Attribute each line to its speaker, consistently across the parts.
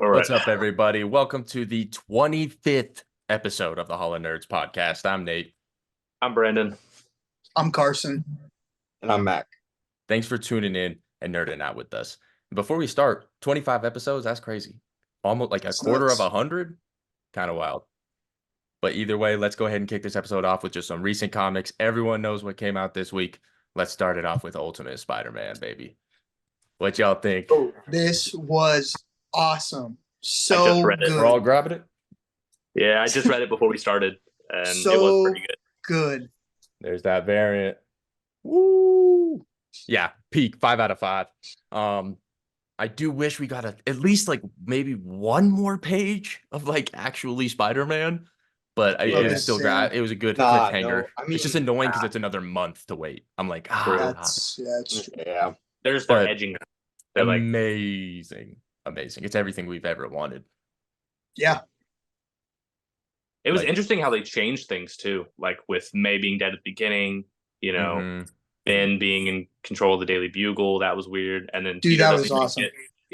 Speaker 1: All right.
Speaker 2: What's up, everybody? Welcome to the 25th episode of the Hall of Nerds podcast. I'm Nate.
Speaker 1: I'm Brandon.
Speaker 3: I'm Carson.
Speaker 4: And I'm Mac.
Speaker 2: Thanks for tuning in and nerding out with us. Before we start, 25 episodes, that's crazy. Almost like a
Speaker 3: That's
Speaker 2: quarter
Speaker 3: nuts.
Speaker 2: of 100. Kind of wild. But either way, let's go ahead and kick this episode off with just some recent comics. Everyone knows what came out this week. Let's start it off with Ultimate Spider-Man, baby. What y'all think?
Speaker 3: This was awesome.
Speaker 1: I just
Speaker 3: So
Speaker 1: read it.
Speaker 3: good.
Speaker 2: We're all grabbing it?
Speaker 1: Yeah, I just read it before we started, and it was
Speaker 3: So
Speaker 1: pretty good.
Speaker 3: good.
Speaker 2: There's that variant. Woo! Yeah, peak 5 out of 5. I do wish we got at least like maybe one more page of like actually Spider-Man, but it was still it was a good cliffhanger.
Speaker 4: No, I mean,
Speaker 2: it's just annoying because it's another month to wait. I'm like,
Speaker 3: That's true.
Speaker 4: yeah.
Speaker 1: They're just
Speaker 2: But
Speaker 1: edging. They're like,
Speaker 2: amazing. It's everything we've ever wanted.
Speaker 3: Yeah.
Speaker 1: it was
Speaker 2: like-
Speaker 1: interesting how they changed things too. Like with May being dead at the beginning,
Speaker 2: Mhm.
Speaker 1: Ben being in control of the Daily Bugle. That was weird. And then
Speaker 3: Dude,
Speaker 1: Peter
Speaker 3: that
Speaker 1: doesn't
Speaker 3: was
Speaker 1: even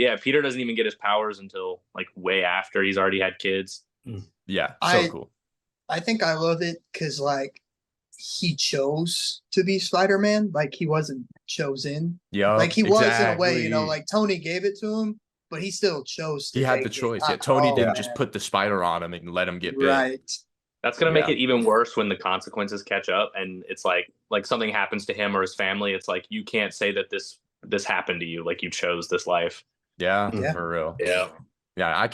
Speaker 3: awesome.
Speaker 1: Peter doesn't even get his powers until like way after he's already had kids.
Speaker 2: Yeah,
Speaker 3: I-
Speaker 2: cool.
Speaker 3: I think I love it because like he chose to be Spider-Man. Like he wasn't chosen.
Speaker 2: Yeah,
Speaker 3: Like he was in a way, you know,
Speaker 2: exactly.
Speaker 3: like Tony gave it to him, but he still chose to
Speaker 2: he had
Speaker 3: take
Speaker 2: the
Speaker 3: it.
Speaker 2: choice. Yeah, Tony
Speaker 3: Oh,
Speaker 2: didn't
Speaker 3: man.
Speaker 2: just put the spider on him and let him get big.
Speaker 3: Right.
Speaker 1: That's gonna make
Speaker 2: Yeah.
Speaker 1: it even worse when the consequences catch up, and it's like something happens to him or his family. It's like you can't say that this happened to you. Like you chose this life.
Speaker 2: Yeah,
Speaker 3: Yeah.
Speaker 2: for real.
Speaker 1: Yeah,
Speaker 2: Yeah, I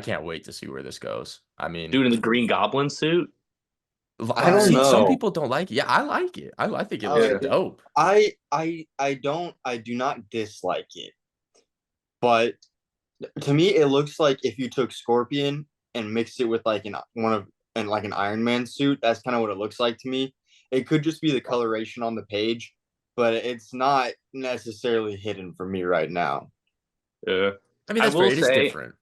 Speaker 2: can't wait to see where this goes. I mean,
Speaker 1: dude in the Green Goblin suit.
Speaker 4: I don't
Speaker 2: see, some
Speaker 4: know.
Speaker 2: people don't like it. Yeah, I like it. I think it
Speaker 3: I
Speaker 2: looks
Speaker 3: like it.
Speaker 2: dope.
Speaker 4: I do not dislike it. But to me it looks like if you took Scorpion and mixed it with like an Iron Man suit, that's kind of what it looks like to me. It could just be the coloration on the page, but it's not necessarily hidden for me right now.
Speaker 1: Yeah.
Speaker 2: I mean,
Speaker 1: I
Speaker 2: that's
Speaker 1: will
Speaker 2: fair. It is
Speaker 1: say-
Speaker 2: different.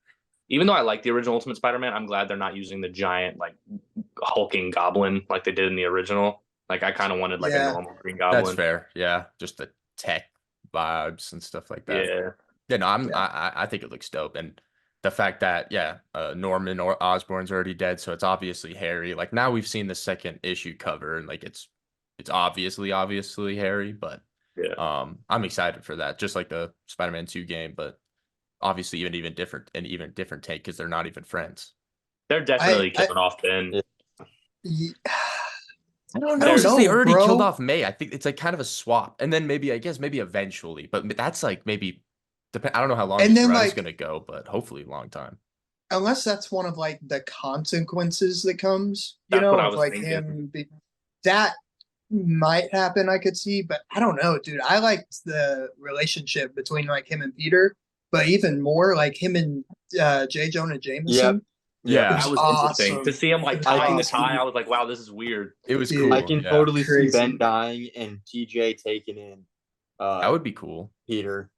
Speaker 1: Even though I like the original Ultimate Spider-Man, I'm glad they're not using the giant like hulking goblin like they did in the original. Like I kind of wanted like
Speaker 3: Yeah.
Speaker 1: a normal Green Goblin.
Speaker 2: That's fair. Yeah, just the tech vibes and stuff like that.
Speaker 1: Yeah.
Speaker 2: Yeah, no,
Speaker 3: Yeah.
Speaker 2: I think it looks dope, and the fact that Norman or Osborn's already dead, so it's obviously Harry. Like now we've seen the second issue cover, and like it's obviously Harry, but
Speaker 1: Yeah.
Speaker 2: I'm excited for that. Just like the Spider-Man 2 game, but obviously even different take because they're not even friends.
Speaker 1: They're definitely
Speaker 3: I-
Speaker 1: killing off Ben.
Speaker 3: Ye-
Speaker 2: I don't
Speaker 1: know,
Speaker 2: know. Since they
Speaker 3: no,
Speaker 2: already
Speaker 3: bro.
Speaker 2: killed off May, I think it's like kind of a swap, and then maybe eventually, but that's like maybe. I don't know how long
Speaker 3: And
Speaker 2: this
Speaker 3: then,
Speaker 2: run is
Speaker 3: like-
Speaker 2: gonna go, but hopefully a long time.
Speaker 3: Unless that's one of like the consequences that comes,
Speaker 1: That's what I
Speaker 3: of
Speaker 1: was
Speaker 3: like
Speaker 1: thinking.
Speaker 3: him. That might happen. I could see, but I don't know, dude. I liked the relationship between like him and Peter, but even more like him and J. Jonah Jameson.
Speaker 2: Yeah.
Speaker 1: That was interesting
Speaker 3: awesome.
Speaker 1: to see him like
Speaker 3: It was
Speaker 1: tying the
Speaker 3: awesome.
Speaker 1: tie. I was like, wow, this is weird.
Speaker 2: It was
Speaker 3: Dude,
Speaker 2: cool.
Speaker 4: I can
Speaker 2: yeah.
Speaker 4: totally see
Speaker 3: Crazy.
Speaker 4: Ben dying and TJ taking in
Speaker 2: That would be cool.
Speaker 4: Peter.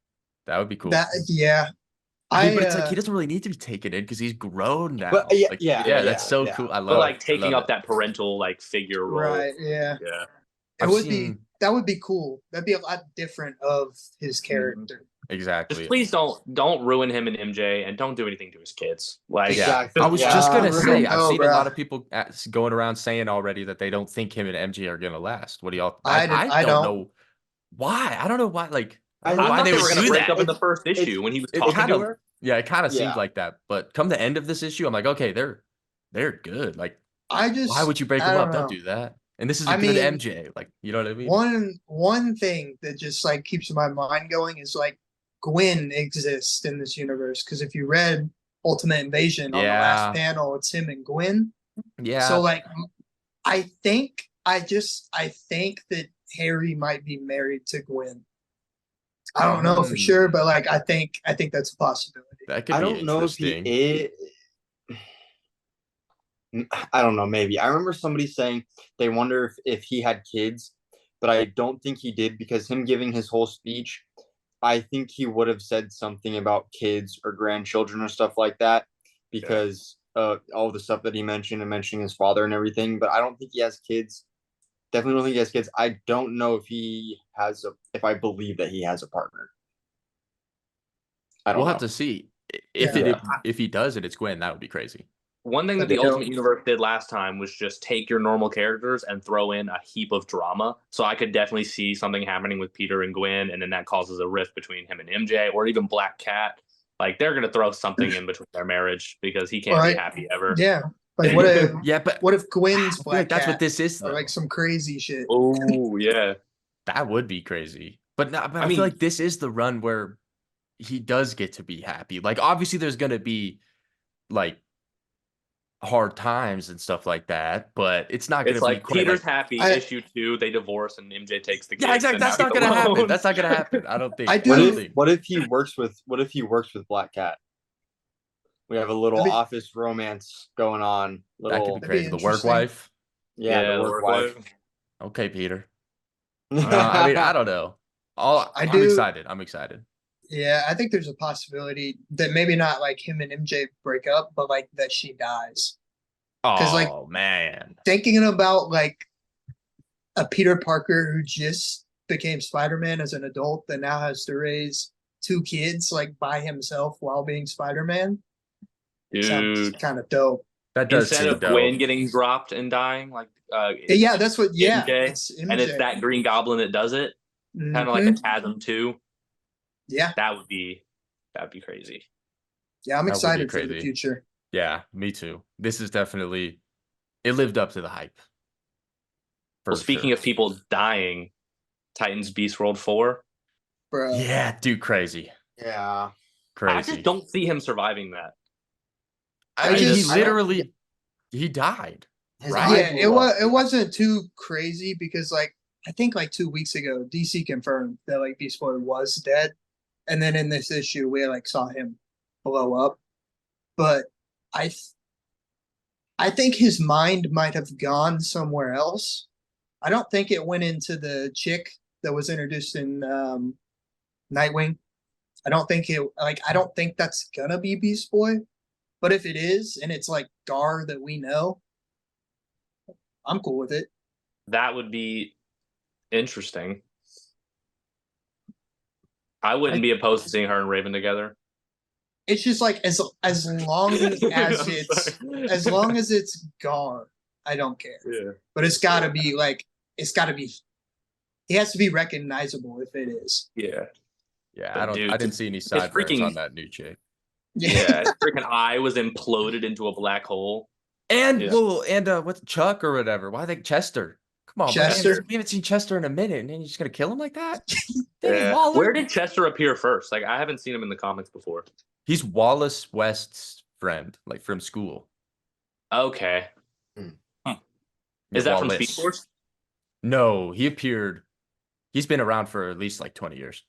Speaker 2: That would be cool.
Speaker 3: That yeah.
Speaker 2: But it's like he doesn't really need to be taken in because he's grown now.
Speaker 4: But, yeah,
Speaker 2: Like,
Speaker 4: yeah,
Speaker 2: that's so
Speaker 4: yeah.
Speaker 2: cool. I love
Speaker 1: But like
Speaker 2: it. I
Speaker 1: taking
Speaker 2: love
Speaker 1: up that parental like figure role.
Speaker 3: right, yeah.
Speaker 1: Yeah.
Speaker 3: It
Speaker 2: I've
Speaker 3: would
Speaker 2: seen-
Speaker 3: be that would be cool. That'd be a lot different of his character.
Speaker 2: Exactly.
Speaker 1: Just please don't ruin him and MJ, and don't do anything to his kids. Like
Speaker 4: Exactly.
Speaker 2: I was
Speaker 4: Yeah.
Speaker 2: just gonna say, I've
Speaker 3: Oh,
Speaker 2: seen a
Speaker 3: bruh.
Speaker 2: lot of people going around saying already that they don't think him and MJ are gonna last. What do y'all?
Speaker 3: I
Speaker 2: don't
Speaker 3: don't.
Speaker 2: know why. I don't know why. Like, I
Speaker 1: I
Speaker 2: don't know
Speaker 1: thought
Speaker 2: why
Speaker 1: they
Speaker 2: they
Speaker 1: were
Speaker 2: would
Speaker 1: gonna
Speaker 2: do
Speaker 1: break
Speaker 2: that.
Speaker 1: up in the first issue when he was
Speaker 2: it
Speaker 1: talking
Speaker 2: kind
Speaker 1: to
Speaker 2: of-
Speaker 1: her.
Speaker 2: Yeah, it kind of seems
Speaker 4: Yeah.
Speaker 2: like that. But come the end of this issue, I'm like, okay, they're good. Like,
Speaker 3: I just
Speaker 2: why would you break
Speaker 3: I
Speaker 2: them
Speaker 3: don't
Speaker 2: up?
Speaker 3: know.
Speaker 2: Don't do that. And this is a
Speaker 3: I
Speaker 2: good
Speaker 3: mean,
Speaker 2: MJ. Like, you know what I mean?
Speaker 3: One thing that just like keeps my mind going is like Gwen exists in this universe because if you read Ultimate Invasion on the
Speaker 2: Yeah.
Speaker 3: last panel, it's him and Gwen.
Speaker 2: Yeah.
Speaker 3: So like, I think that Harry might be married to Gwen. I don't know for sure, but like I think that's a possibility.
Speaker 2: that could
Speaker 4: I
Speaker 2: be
Speaker 4: don't know if
Speaker 2: interesting.
Speaker 4: I don't know, maybe. I remember somebody saying they wonder if he had kids, but I don't think he did because him giving his whole speech, I think he would have said something about kids or grandchildren or stuff like that because all the stuff that he mentioned and mentioning his father and everything, but I don't think he has kids. Definitely don't think he has kids. I don't know if he has if I believe that he has a partner. I don't
Speaker 2: We'll
Speaker 4: know.
Speaker 2: have to see. If he does it, it's Gwen. That would be crazy.
Speaker 1: One thing that the Ultimate Universe did last time was just take your normal characters and throw in a heap of drama. So I could definitely see something happening with Peter and Gwen, and then that causes a rift between him and MJ, or even Black Cat. Like they're gonna throw something in between their marriage because he can't be happy ever.
Speaker 3: Yeah. Like what if
Speaker 2: but
Speaker 3: what if Gwen's Black
Speaker 2: like that's
Speaker 3: Cat
Speaker 2: what this is,
Speaker 3: or
Speaker 2: though.
Speaker 3: like some crazy shit?
Speaker 1: Oh yeah,
Speaker 2: that would be crazy. But I feel like this is the run where he does get to be happy. Like obviously, there's gonna be like hard times and stuff like that, but it's not gonna be
Speaker 1: like
Speaker 2: quite
Speaker 1: Peter's
Speaker 2: like,
Speaker 1: happy. Issue 2, they divorce and MJ takes the kids.
Speaker 2: Yeah, exactly. That's not gonna happen. That's not gonna happen. I don't think.
Speaker 4: What if he works with Black Cat? We have a little office romance going on.
Speaker 2: That could be crazy. The work wife.
Speaker 4: Yeah, the work wife.
Speaker 2: Okay, Peter. I mean, I don't know. I'm excited. I'm excited.
Speaker 3: Yeah, I think there's a possibility that maybe not like him and MJ break up, but like that she dies.
Speaker 2: Oh man,
Speaker 3: thinking about like a Peter Parker who just became Spider-Man as an adult that now has to raise 2 kids like by himself while being Spider-Man. Sounds kind of dope.
Speaker 2: That does
Speaker 1: Instead of Gwen getting dropped and dying, like
Speaker 3: yeah, that's what. Yeah,
Speaker 1: MJ,
Speaker 3: it's MJ.
Speaker 1: And it's that Green Goblin that does it, kind of like a Chasm 2.
Speaker 3: Yeah,
Speaker 1: that'd be crazy.
Speaker 3: Yeah, I'm excited for the future.
Speaker 2: Yeah, me too. This is definitely, it lived up to the hype.
Speaker 1: Well, speaking of people dying, Titans Beast World 4.
Speaker 3: Bro.
Speaker 2: Yeah, dude, crazy.
Speaker 4: Yeah,
Speaker 2: crazy.
Speaker 1: I just don't see him surviving that.
Speaker 2: He died.
Speaker 3: Right? Yeah, it wasn't too crazy because like I think like 2 weeks ago, DC confirmed that like Beast Boy was dead, and then in this issue we like saw him blow up. But I think his mind might have gone somewhere else. I don't think it went into the chick that was introduced in Nightwing. I don't think that's gonna be Beast Boy. But if it is, and it's like Gar that we know, I'm cool with it.
Speaker 1: That would be interesting. I wouldn't be opposed to seeing her and Raven together.
Speaker 3: It's just like as long as it's Gar, I don't care.
Speaker 1: Yeah.
Speaker 3: But it's gotta be he has to be recognizable if it is.
Speaker 1: Yeah.
Speaker 2: Yeah, I didn't see any sideburns on that new chick.
Speaker 1: Yeah, freaking eye was imploded into a black hole.
Speaker 2: And what's Chuck or whatever? Why think Chester? Come on, Chester. Man. We haven't seen Chester in a minute, and then you're just gonna kill him like that?
Speaker 1: Yeah. Where did Chester appear first? Like I haven't seen him in the comics before.
Speaker 2: He's Wallace West's friend, like from school.
Speaker 1: Okay. Is that from Speed Force?
Speaker 2: No, he's been around for at least like 20 years.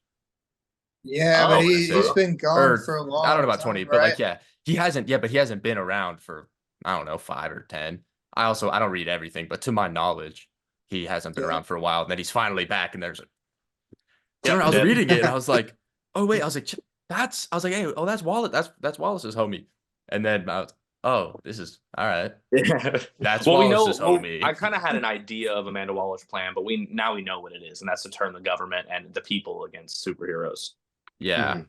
Speaker 3: Yeah, but he's been gone for a long time.
Speaker 2: I don't know about 20, right? But like, yeah, he hasn't been around for, I don't know, 5 or 10. I don't read everything, but to my knowledge, he hasn't been around for a while. And then he's finally back, and there's I was reading it, and I was like, oh wait, hey, that's Wallace. That's Wallace's homie. And then I was, oh, this is all right.
Speaker 1: Yeah.
Speaker 2: That's Wallace's homie.
Speaker 1: I kind of had an idea of Amanda Waller's plan, but we know what it is, and that's to turn the government and the people against superheroes.
Speaker 2: Yeah.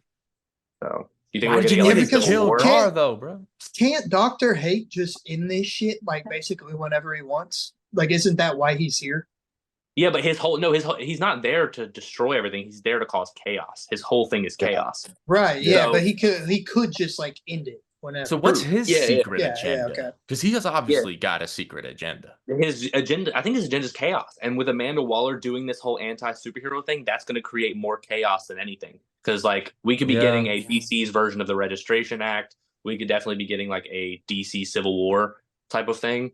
Speaker 1: So you think we're gonna
Speaker 2: kill Gar though, bro?
Speaker 3: Can't Dr. Hate just in this shit like basically whenever he wants? Like, isn't that why he's here?
Speaker 1: Yeah, but he's not there to destroy everything. He's there to cause chaos. His whole thing is chaos.
Speaker 3: Right. Yeah, so, but he could just like end it whenever.
Speaker 2: So what's his secret agenda? Because he has obviously got a secret agenda.
Speaker 1: His agenda, I think his agenda is chaos. And with Amanda Waller doing this whole anti-superhero thing, that's going to create more chaos than anything. Because like we could be getting a DC's version of the Registration Act. We could definitely be getting like a DC Civil War type of thing.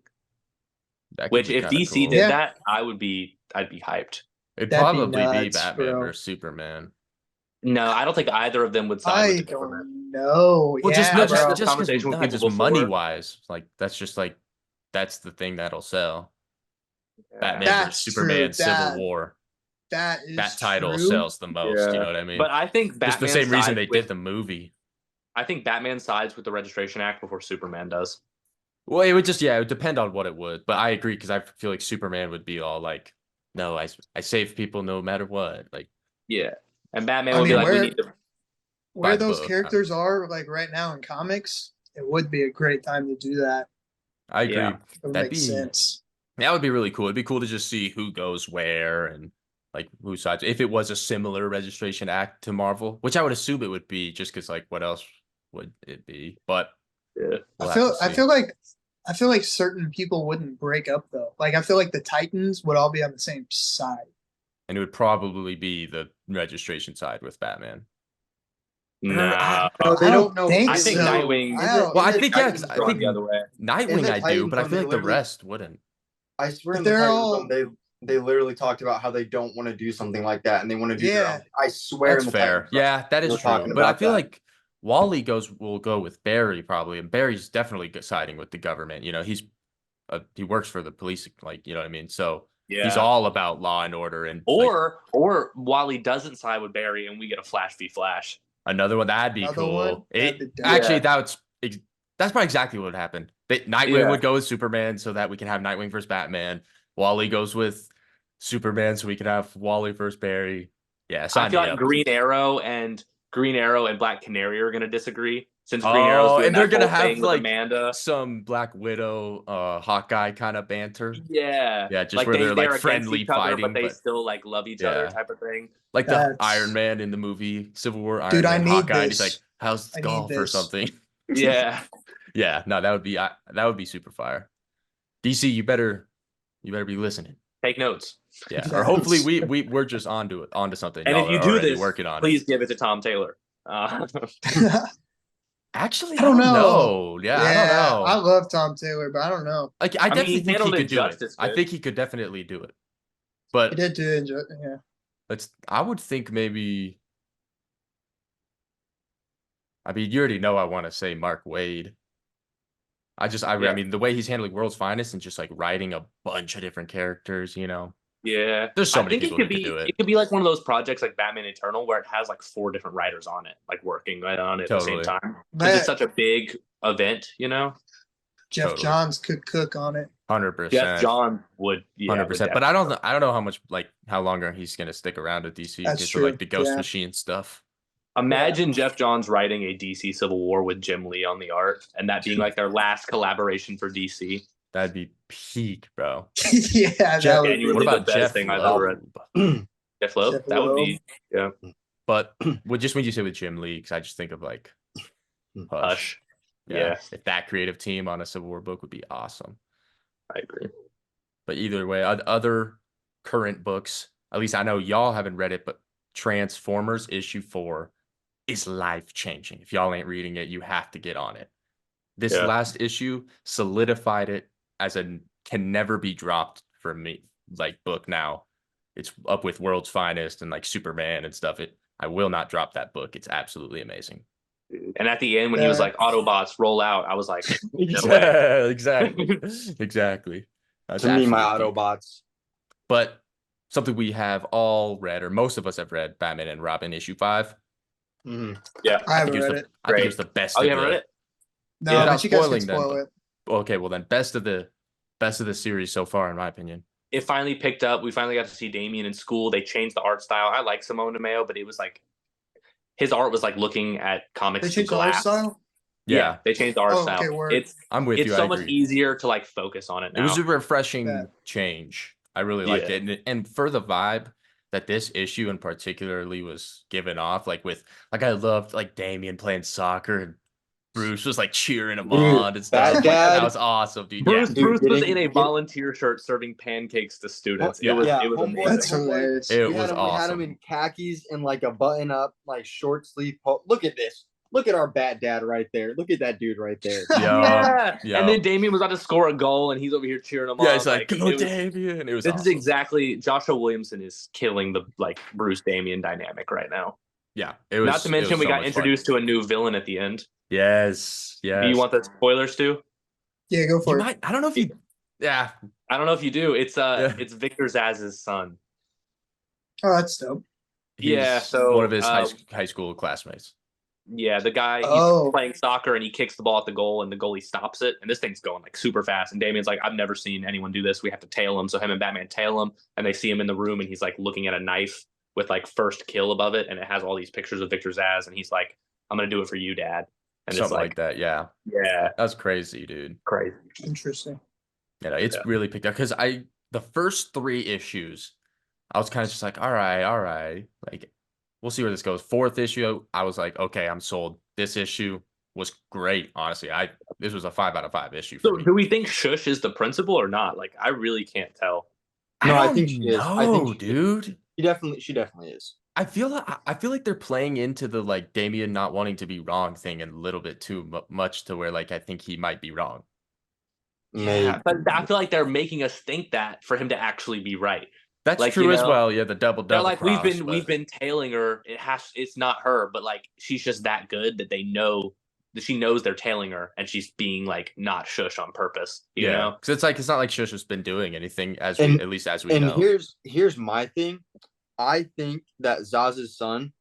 Speaker 1: Which if DC did that, I'd be hyped.
Speaker 2: It'd probably be Batman or Superman.
Speaker 1: No, I don't think either of them would side with Superman.
Speaker 3: No,
Speaker 2: well, just money wise, like that's the thing that'll sell. Yeah. Batman versus Superman Civil War.
Speaker 3: That
Speaker 2: title sells the most. You know what I mean?
Speaker 1: But I think Batman.
Speaker 2: It's the same reason they did the movie.
Speaker 1: I think Batman sides with the Registration Act before Superman does.
Speaker 2: Well, it would it would depend on what it would. But I agree because I feel like Superman would be all like, no, I save people no matter what. Like,
Speaker 1: yeah. And Batman would be like, we need to.
Speaker 3: where
Speaker 2: the
Speaker 3: those
Speaker 2: book.
Speaker 3: characters are like right now in comics, it would be a great time to do that.
Speaker 2: I agree.
Speaker 1: Yeah.
Speaker 3: It would
Speaker 2: That'd
Speaker 3: make sense.
Speaker 2: That would be really cool. It'd be cool to just see who goes where and like who sides. If it was a similar registration act to Marvel, which I would assume it would be, just because like what else would it be? But
Speaker 1: Yeah.
Speaker 2: we'll
Speaker 3: I
Speaker 2: have
Speaker 3: feel
Speaker 2: to
Speaker 3: I
Speaker 2: see.
Speaker 3: feel like I feel like certain people wouldn't break up though. Like I feel like the Titans would all be on the same side.
Speaker 2: And it would probably be the registration side with Batman.
Speaker 1: Nah.
Speaker 4: No, they
Speaker 3: I
Speaker 4: don't know.
Speaker 3: think
Speaker 1: I think
Speaker 3: so.
Speaker 1: Nightwing-
Speaker 2: Well, I think yeah, 'cause
Speaker 4: Titans
Speaker 2: I
Speaker 1: Going
Speaker 2: think
Speaker 1: the other way.
Speaker 2: Nightwing
Speaker 4: the
Speaker 2: I do,
Speaker 4: Titans
Speaker 2: but I
Speaker 4: one,
Speaker 2: feel
Speaker 4: they
Speaker 2: like the
Speaker 4: literally-
Speaker 2: rest wouldn't.
Speaker 4: I swear
Speaker 3: But
Speaker 4: in the
Speaker 3: they're
Speaker 4: Titans
Speaker 3: all-
Speaker 4: one, they literally talked about how they don't want to do something like that and they want to do their
Speaker 3: Yeah.
Speaker 4: own. I swear
Speaker 2: That's
Speaker 4: in the
Speaker 2: fair.
Speaker 4: Titans one,
Speaker 2: Yeah, that
Speaker 4: they
Speaker 2: is
Speaker 4: were
Speaker 2: true.
Speaker 4: talking
Speaker 2: But I
Speaker 4: about
Speaker 2: feel
Speaker 4: that.
Speaker 2: like Wally will go with Barry probably, and Barry's definitely siding with the government. He works for the police, like you know what I mean. So he's
Speaker 1: Yeah.
Speaker 2: all about law and order, and
Speaker 1: Or Wally doesn't side with Barry and we get a Flash v Flash.
Speaker 2: another one that'd be
Speaker 3: Another
Speaker 2: cool.
Speaker 3: one? That'd be dope.
Speaker 2: Actually,
Speaker 1: Yeah.
Speaker 2: that's probably exactly what would happen. Nightwing
Speaker 1: Yeah.
Speaker 2: would go with Superman so that we can have Nightwing versus Batman. Wally goes with Superman so we can have Wally versus Barry. Yeah,
Speaker 1: I
Speaker 2: sign
Speaker 1: feel
Speaker 2: me
Speaker 1: like
Speaker 2: up.
Speaker 1: Green Arrow and Black Canary are going to disagree since Green Arrow's doing
Speaker 2: and they're
Speaker 1: that
Speaker 2: gonna
Speaker 1: whole
Speaker 2: have
Speaker 1: thing with
Speaker 2: like
Speaker 1: Amanda.
Speaker 2: some Black Widow, Hawkeye kind of banter.
Speaker 1: Yeah,
Speaker 2: Yeah, just where they're like
Speaker 1: against
Speaker 2: friendly
Speaker 1: each other,
Speaker 2: fighting,
Speaker 1: but they
Speaker 2: but
Speaker 1: still like love each
Speaker 2: Yeah.
Speaker 1: other type of thing.
Speaker 2: like the
Speaker 3: That's-
Speaker 2: Iron Man in the movie Civil War. Iron
Speaker 3: Dude, I
Speaker 2: Man,
Speaker 3: need
Speaker 2: Hawkeye, and he's like,
Speaker 3: this.
Speaker 2: "How's
Speaker 3: I need
Speaker 2: golf or
Speaker 3: this.
Speaker 2: something?"
Speaker 1: Yeah,
Speaker 2: Yeah, no, that would be super fire. DC, you better be listening.
Speaker 1: take notes.
Speaker 2: Yeah,
Speaker 3: Yes.
Speaker 2: or hopefully we're just onto something.
Speaker 1: And
Speaker 2: y'all
Speaker 1: if you
Speaker 2: are
Speaker 1: do
Speaker 2: already
Speaker 1: this,
Speaker 2: working on
Speaker 1: please
Speaker 2: it.
Speaker 1: give it to Tom Taylor.
Speaker 2: Actually,
Speaker 3: I don't know.
Speaker 2: Yeah, I don't know.
Speaker 3: I love Tom Taylor, but I don't know.
Speaker 2: Like, I
Speaker 1: mean,
Speaker 2: definitely
Speaker 1: he
Speaker 2: think he
Speaker 1: handled
Speaker 2: could do it.
Speaker 1: Injustice
Speaker 2: I
Speaker 1: good.
Speaker 2: think he could definitely do it.
Speaker 3: He
Speaker 2: But
Speaker 3: did do enjoy. Yeah.
Speaker 2: I would think maybe. I mean, you already know I want to say Mark Wade. I
Speaker 1: Yeah.
Speaker 2: mean, the way he's handling World's Finest and just like writing a bunch of different characters,
Speaker 1: Yeah,
Speaker 2: There's so
Speaker 1: I
Speaker 2: many
Speaker 1: think
Speaker 2: people
Speaker 1: it
Speaker 2: who
Speaker 1: could
Speaker 2: could
Speaker 1: be.
Speaker 2: do it.
Speaker 1: It could be like one of those projects like Batman Eternal, where it has like 4 different writers on it, like working right on it at the
Speaker 2: Totally.
Speaker 1: same time. Because it's
Speaker 3: That-
Speaker 1: such a big event,
Speaker 3: Jeff
Speaker 2: Totally.
Speaker 3: Johns could cook on it.
Speaker 2: 100%.
Speaker 1: Jeff John would,
Speaker 2: 100%. But I don't know how longer he's gonna stick around at DC
Speaker 3: That's
Speaker 2: because of
Speaker 3: true,
Speaker 2: like the Ghost
Speaker 3: yeah.
Speaker 2: Machine stuff.
Speaker 1: Imagine Jeff Johns writing a DC Civil War with Jim Lee on the art, and that being like their last collaboration for DC.
Speaker 2: That'd be peak, bro.
Speaker 3: Yeah,
Speaker 2: Jeff-
Speaker 3: that would
Speaker 1: Genuinely
Speaker 2: What
Speaker 1: the
Speaker 2: about
Speaker 1: best
Speaker 2: Jeff
Speaker 1: thing I've ever read.
Speaker 2: Loeb?
Speaker 1: Jeff Loeb,
Speaker 3: Jeff
Speaker 1: that would be
Speaker 2: But just when you say with Jim Lee, because I just think of like Hush.
Speaker 1: Hush. Yeah.
Speaker 2: If that creative team on a Civil War book would be awesome.
Speaker 1: I agree.
Speaker 2: But either way, other current books, at least I know y'all haven't read it, but Transformers issue 4 is life changing. If y'all ain't reading it, you have to get on it. This
Speaker 1: Yeah.
Speaker 2: last issue solidified it as a can never be dropped for me like book now. It's up with World's Finest and like Superman and stuff. I will not drop that book. It's absolutely amazing.
Speaker 1: And at the end, when he was
Speaker 3: Yeah.
Speaker 1: like, Autobots, roll out, I was like,
Speaker 2: Yeah, exactly. Exactly. That's
Speaker 4: To me, my
Speaker 2: absolutely peak.
Speaker 4: Autobots.
Speaker 2: But something we have all read, or most of us have read, Batman and Robin issue 5.
Speaker 4: Mhm.
Speaker 1: yeah.
Speaker 3: I haven't
Speaker 2: think
Speaker 3: read
Speaker 2: the,
Speaker 3: it.
Speaker 2: I think it
Speaker 1: Great.
Speaker 2: was the best.
Speaker 1: Oh,
Speaker 2: of
Speaker 1: you haven't
Speaker 2: the-
Speaker 1: read it?
Speaker 3: No,
Speaker 2: Yeah,
Speaker 3: but
Speaker 2: without
Speaker 3: you guys can
Speaker 2: spoiling them,
Speaker 3: spoil
Speaker 2: but-
Speaker 3: it.
Speaker 2: Okay, well then, best of the series so far, in my opinion.
Speaker 1: It finally picked up. We finally got to see Damien in school. They changed the art style. I like Simone DeMeo, but it was like his art was like looking at comics
Speaker 3: They
Speaker 1: through
Speaker 3: changed the art
Speaker 1: glass.
Speaker 3: style.
Speaker 2: Yeah,
Speaker 1: They changed the art
Speaker 3: Oh,
Speaker 1: style.
Speaker 3: okay, word.
Speaker 1: It's
Speaker 2: I'm with
Speaker 1: it's
Speaker 2: you.
Speaker 1: so
Speaker 2: I
Speaker 1: much
Speaker 2: agree.
Speaker 1: easier to like focus on it now.
Speaker 2: It was a refreshing
Speaker 3: Yeah.
Speaker 2: change. I really liked
Speaker 1: Yeah.
Speaker 2: it, and for the vibe that this issue in particularly was given off, like I loved like Damien playing soccer and Bruce was like cheering him
Speaker 4: Dude,
Speaker 2: on and stuff.
Speaker 4: Bad
Speaker 2: Like,
Speaker 4: Dad.
Speaker 2: that was awesome, dude.
Speaker 1: Bruce,
Speaker 2: Yeah,
Speaker 4: Dude,
Speaker 1: Bruce was
Speaker 4: getting-
Speaker 1: in a
Speaker 4: getting-
Speaker 1: volunteer shirt serving pancakes to students.
Speaker 2: Yeah.
Speaker 1: It was
Speaker 4: Yeah,
Speaker 1: it was
Speaker 4: homeboy-
Speaker 1: amazing.
Speaker 3: That's hilarious.
Speaker 2: It
Speaker 4: we
Speaker 2: was
Speaker 4: had him, We had
Speaker 2: awesome.
Speaker 4: him in khakis and like a button up, like short sleeve. Look at this. Look at our Bat Dad right there. Look at that dude right there.
Speaker 2: Yeah.
Speaker 1: And then Damien was about to score a goal, and he's over here cheering him on.
Speaker 2: Yeah, it's like,
Speaker 1: it
Speaker 2: go
Speaker 1: was-
Speaker 2: Damien. It was
Speaker 1: This
Speaker 2: awesome.
Speaker 1: is exactly Joshua Williamson is killing the like Bruce Damien dynamic right now.
Speaker 2: Yeah, it was.
Speaker 1: Not to mention we got introduced to a new villain at the end.
Speaker 2: Yes, yes.
Speaker 1: Do you want the spoilers too?
Speaker 3: Yeah, go
Speaker 2: You
Speaker 3: for it.
Speaker 2: might, I don't know if you. Yeah,
Speaker 1: I don't know if you do. It's
Speaker 2: Yeah.
Speaker 1: it's Victor Zaz's son.
Speaker 3: Oh, that's dope.
Speaker 1: Yeah,
Speaker 2: he's
Speaker 1: so,
Speaker 2: one of his high school classmates.
Speaker 1: Yeah, the guy he's
Speaker 3: Oh.
Speaker 1: playing soccer and he kicks the ball at the goal and the goalie stops it and this thing's going like super fast and Damien's like, I've never seen anyone do this. We have to tail him. So him and Batman tail him and they see him in the room and he's like looking at a knife with like first kill above it, and it has all these pictures of Victor Zaz, and he's like, "I'm gonna do it for you, Dad." And
Speaker 2: Something
Speaker 1: it's
Speaker 2: like that, yeah.
Speaker 1: Yeah,
Speaker 2: That's crazy, dude.
Speaker 1: crazy.
Speaker 3: Interesting.
Speaker 2: Yeah, it's really picked up because the first 3 issues, I was kind of just like, all right, like we'll see where this goes. 4th issue, I was like, okay, I'm sold. This issue was great, honestly. This was a 5 out of 5 issue for
Speaker 1: So,
Speaker 2: me.
Speaker 1: do we think Shush is the principal or not? Like, I really can't tell.
Speaker 4: No,
Speaker 2: I
Speaker 4: I think she is. I think she
Speaker 2: dude.
Speaker 4: She definitely is.
Speaker 2: I feel like they're playing into the like Damien not wanting to be wrong thing a little bit too much to where like I think he might be wrong.
Speaker 1: Yeah, but I feel like they're making us think that for him to actually be right.
Speaker 2: That's
Speaker 1: like,
Speaker 2: true as well. Yeah, the double
Speaker 1: They're like,
Speaker 2: cross,
Speaker 1: we've been tailing her. It's not her, but like she's just that good that they know that she knows they're tailing her, and she's being like not Shush on purpose. You know,
Speaker 2: because it's like it's not like Shush has been doing anything at least as we know.
Speaker 4: And here's my thing. I think that Zaz's son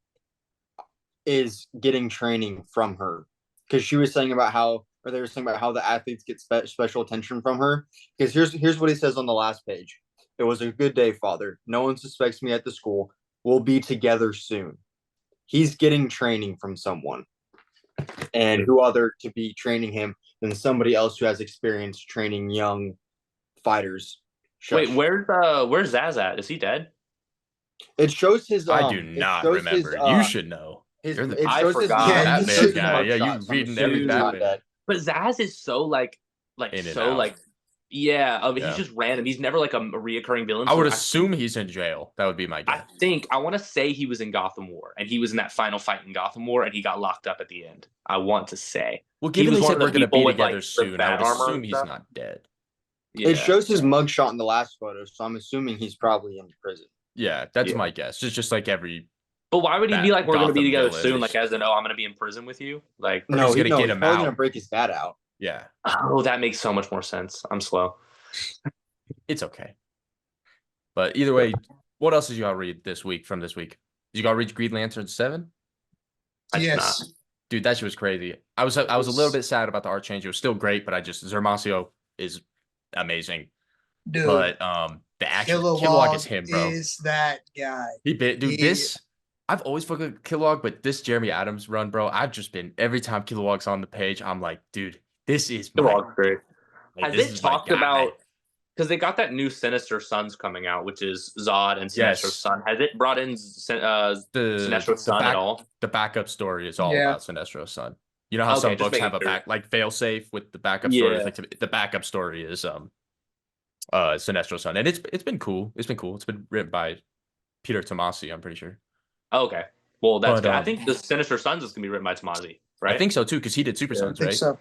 Speaker 4: is getting training from her because she was saying about how, or they were saying about how the athletes get special attention from her. Because here's what he says on the last page. It was a good day, Father. No one suspects me at the school. We'll be together soon. He's getting training from someone. And who other to be training him than somebody else who has experience training young fighters.
Speaker 1: Wait, where's Zaz at? Is he dead?
Speaker 4: It shows his.
Speaker 2: I do not remember. You should know.
Speaker 1: I forgot.
Speaker 2: Batman guy. Yeah, you reading every Batman.
Speaker 1: But Zaz is so like so like. Yeah, he's just random. He's never like a reoccurring villain.
Speaker 2: I would assume he's in jail. That would be my guess.
Speaker 1: I want to say he was in Gotham War, and he was in that final fight in Gotham War, and he got locked up at the end. I want to say.
Speaker 2: Well, given they said we're going to be together soon, I would assume he's not dead.
Speaker 4: Yeah. It shows his mugshot in the last photo, so I'm assuming he's probably in prison.
Speaker 2: Yeah, that's my guess. It's just like every.
Speaker 1: But why would he be like, we're going to be together soon? Like, as in, I'm going to be in prison with you? Like,
Speaker 4: no, he's going to get him out. He's going to break his dad out.
Speaker 2: Yeah.
Speaker 1: Oh, that makes so much more sense. I'm slow.
Speaker 2: It's okay. But either way, what else did you all read this week from this week? Did you all read Green Lantern 7?
Speaker 3: Yes.
Speaker 2: Dude, that shit was crazy. I was a little bit sad about the art change. It was still great, but Zermasio is amazing.
Speaker 3: Dude,
Speaker 2: but the action Kilowog is him, bro.
Speaker 3: Is that guy.
Speaker 2: I've always fucked with Kilowog, but this Jeremy Adams run, bro, I've just been every time Kilowog's on the page, I'm like, dude, this is
Speaker 1: Kilowog's great. Has it talked about, because they got that new Sinister Sons coming out, which is Zod and Sinestro's son. Has it brought in Sinestro's son at all?
Speaker 2: The backup story is all about Sinestro's son. You know how some books have a like failsafe with the backup stories? Like the backup story is Sinestro's son. And it's been cool. It's been written by Peter Tomasi, I'm pretty sure.
Speaker 1: Oh, okay. Well, that's good. I think the Sinister Sons is gonna be written by Tomasi, right?
Speaker 2: I think so too, because he did Super Sons, right?
Speaker 3: So.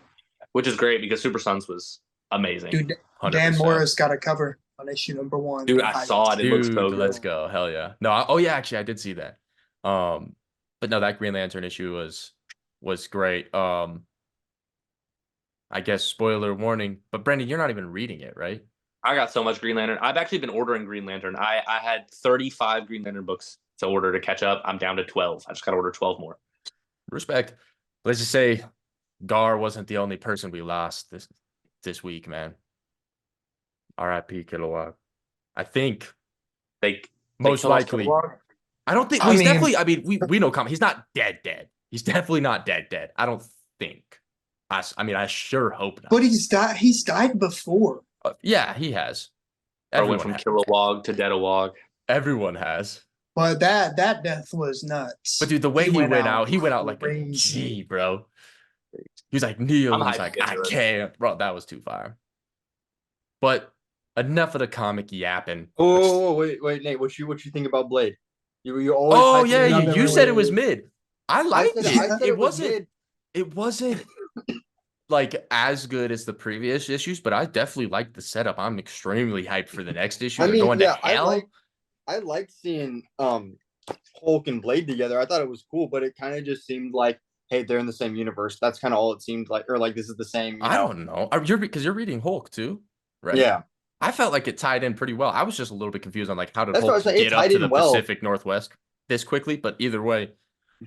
Speaker 1: Which is great because Super Sons was amazing.
Speaker 3: Dude, 100%. Dan Morris got a cover on issue number 1.
Speaker 1: Dude, I saw it. It looks so good.
Speaker 2: Let's go. Hell yeah. No, actually, I did see that. But no, that Green Lantern issue was great. I guess spoiler warning, but Brendan, you're not even reading it, right?
Speaker 1: I got so much Green Lantern. I've actually been ordering Green Lantern. I had 35 Green Lantern books to order to catch up. I'm down to 12. I just got to order 12 more.
Speaker 2: Respect. Let's just say Gar wasn't the only person we lost this week, man. R.I.P. Kilowog. I think most likely. I don't think he's definitely. I mean, we know he's not dead. He's definitely not dead. I don't think. I sure hope not.
Speaker 3: But he's died before.
Speaker 2: Yeah, he has.
Speaker 1: Everyone went from Kilowog to Deadawog.
Speaker 2: Everyone has.
Speaker 3: But that death was nuts.
Speaker 2: But dude, the way he went out like a G, bro. He was like, Neil. He's like, I can't. Bro, that was too far. But enough of the comic yapping.
Speaker 4: Oh, wait, Nate. What you think about Blade? You always.
Speaker 2: You said it was mid. I liked it. It wasn't like as good as the previous issues, but I definitely liked the setup. I'm extremely hyped for the next issue.
Speaker 4: I liked seeing Hulk and Blade together. I thought it was cool, but it kind of just seemed like, hey, they're in the same universe. That's kind of all it seemed like, or like this is the same.
Speaker 2: I don't know. Because you're reading Hulk too, right?
Speaker 4: Yeah.
Speaker 2: I felt like it tied in pretty well. I was just a little bit confused on like how did Hulk get up to the Pacific Northwest this quickly, but either way,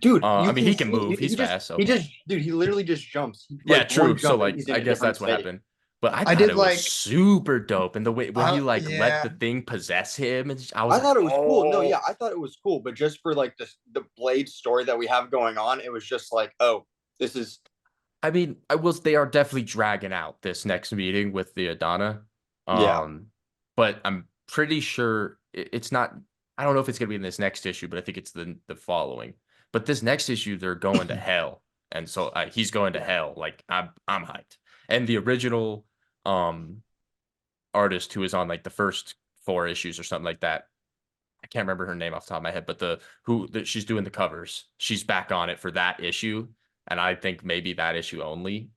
Speaker 4: dude.
Speaker 2: He can move. He's fast. So.
Speaker 4: He literally just jumps.
Speaker 2: True. So like, I guess that's what happened. But I thought it was super dope, and the way when he like let the thing possess him, and I
Speaker 4: thought it was cool. No, yeah, I thought it was cool, but just for like the Blade story that we have going on, it was just like, oh, this is.
Speaker 2: I mean, they are definitely dragging out this next meeting with the Adana.
Speaker 4: Yeah.
Speaker 2: But I'm pretty sure it's not. I don't know if it's gonna be in this next issue, but I think it's the following. But this next issue, they're going to hell, and so he's going to hell. Like I'm hyped. And the original artist who was on like the first 4 issues or something like that. I can't remember her name off the top of my head, but she's doing the covers. She's back on it for that issue. And I think maybe that issue only,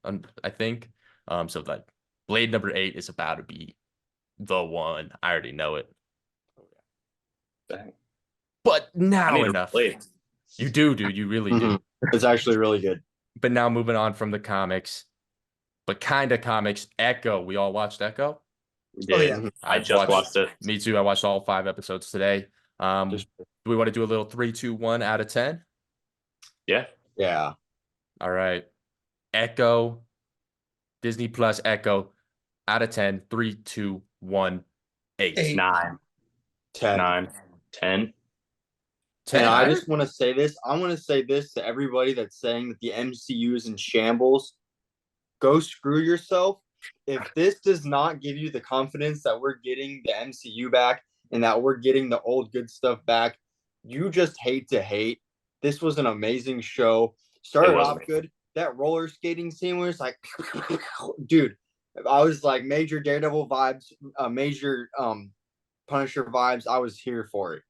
Speaker 2: I think. So like Blade number 8 is about to be the one. I already know it.
Speaker 1: Dang.
Speaker 2: But now enough. You do, dude. You really do.
Speaker 4: It's actually really good.
Speaker 2: But now moving on from the comics, but kind of comics, Echo. We all watched Echo?
Speaker 1: Yeah. Oh, yeah. I just watched it.
Speaker 2: Me too. I watched all 5 episodes today. Do we want to do a little 3, 2, 1 out of 10?
Speaker 1: Yeah.
Speaker 4: Yeah.
Speaker 2: All right. Echo, Disney Plus Echo, out of 10, 3, 2, 1, 8.
Speaker 1: 9.
Speaker 4: 10.
Speaker 1: 9. 10.
Speaker 2: 10.
Speaker 4: And I just want to say this. I want to say this to everybody that's saying that the MCU is in shambles. Go screw yourself. If this does not give you the confidence that we're getting the MCU back and that we're getting the old good stuff back, you just hate to hate. This was an amazing show. Started off good. That roller skating scene was like, dude, I was like major Daredevil vibes, major Punisher vibes. I was here for it.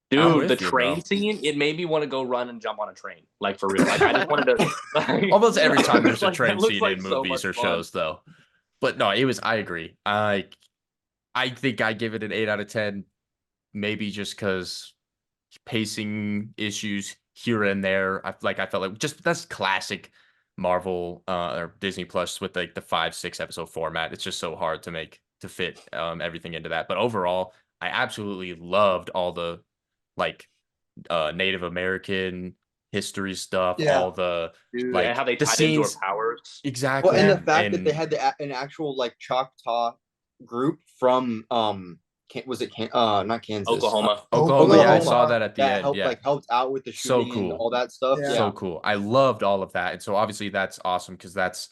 Speaker 1: Dude, the train scene, it made me want to go run and jump on a train. Like, for real. Like, I just wanted to... Like,
Speaker 2: almost every time there's a train scene in movies or shows, though. But no, I agree. I think I give it an 8 out of 10, maybe just because pacing issues here and there. I felt like just that's classic Marvel or Disney Plus with like the 5-6 episode format. It's just so hard to fit everything into that. But overall, I absolutely loved all the like Native American history stuff, all the like
Speaker 1: and how they
Speaker 2: the
Speaker 1: tied
Speaker 2: scenes,
Speaker 1: into our powers.
Speaker 2: Exactly.
Speaker 4: Well, and the fact that they had an actual like Choctaw group from was it not Kansas,
Speaker 1: Oklahoma.
Speaker 2: Oklahoma. Yeah, I saw that at the end.
Speaker 4: Helped out with the shooting, so cool, and all that stuff.
Speaker 2: Yeah. So cool. I loved all of that, and so obviously that's awesome because that's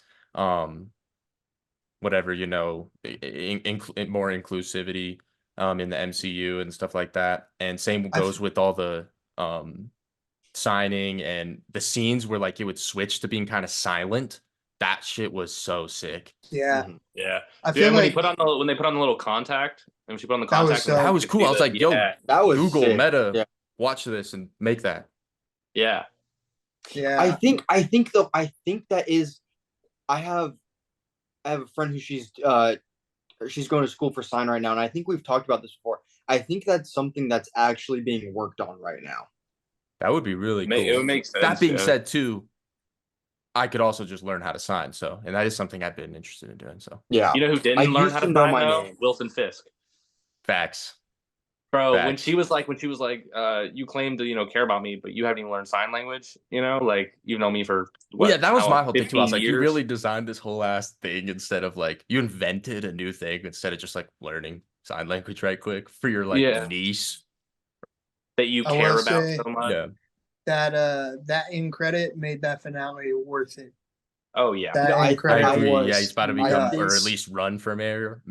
Speaker 2: whatever, you know, more inclusivity in the MCU and stuff like that. And same goes with all the signing and the scenes where like it would switch to being kind of silent. That shit was so sick.
Speaker 3: Yeah.
Speaker 1: Yeah. I feel like when they put on the little contact, and when she put on the contact,
Speaker 2: that was cool. I was like, yo,
Speaker 4: that was
Speaker 2: Google
Speaker 4: sick.
Speaker 2: Meta, watch this and make that.
Speaker 1: Yeah.
Speaker 3: Yeah.
Speaker 4: I think that is, I have a friend who she's going to school for sign right now, and I think we've talked about this before. I think that's something that's actually being worked on right now.
Speaker 2: That would be really cool.
Speaker 1: It would make sense.
Speaker 2: That being said, too, I could also just learn how to sign. So, and that is something I've been interested in doing. So,
Speaker 4: yeah.
Speaker 1: You know who didn't learn how to sign though? Wilson Fisk.
Speaker 2: Facts.
Speaker 1: Bro, when she was like, you claim to, care about me, but you haven't even learned sign language, like you've known me for
Speaker 2: what? Yeah, that was my whole thing too. I was like,
Speaker 1: years?
Speaker 2: you really designed this whole ass thing instead of like you invented a new thing instead of just like learning sign language right quick for your niece
Speaker 1: that you care about so much.
Speaker 2: Yeah.
Speaker 3: That end credit made that finale worth it.
Speaker 1: Oh yeah,
Speaker 3: I agree.
Speaker 2: Yeah, he's about to become or at least run for mayor.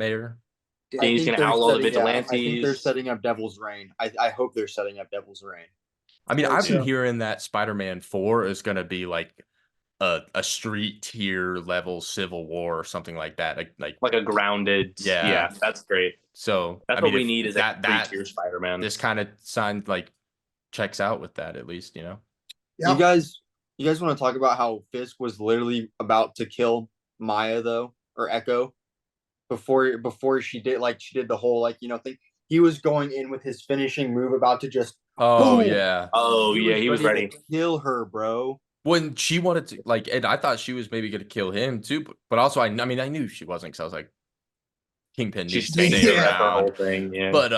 Speaker 1: He's gonna outlaw the vigilantes.
Speaker 4: I think they're setting up Devil's Reign. I hope they're setting up Devil's Reign.
Speaker 2: I mean, I've been hearing that Spider-Man 4 is gonna be like a street tier level Civil War or something like that. Like a grounded.
Speaker 1: Yeah, that's great.
Speaker 2: So
Speaker 1: that's what we need is that tier Spider-Man.
Speaker 2: This kind of signed checks out with that at least,
Speaker 3: Yep.
Speaker 4: You guys want to talk about how Fisk was literally about to kill Maya though, or Echo, before she did the whole thing. He was going in with his finishing move, about to just
Speaker 2: boom.
Speaker 4: He was ready to kill her, bro.
Speaker 2: When she wanted to and I thought she was maybe gonna kill him too, but also I knew she wasn't because I was like, Kingpin needs to stay around.
Speaker 1: The whole thing, yeah.
Speaker 2: But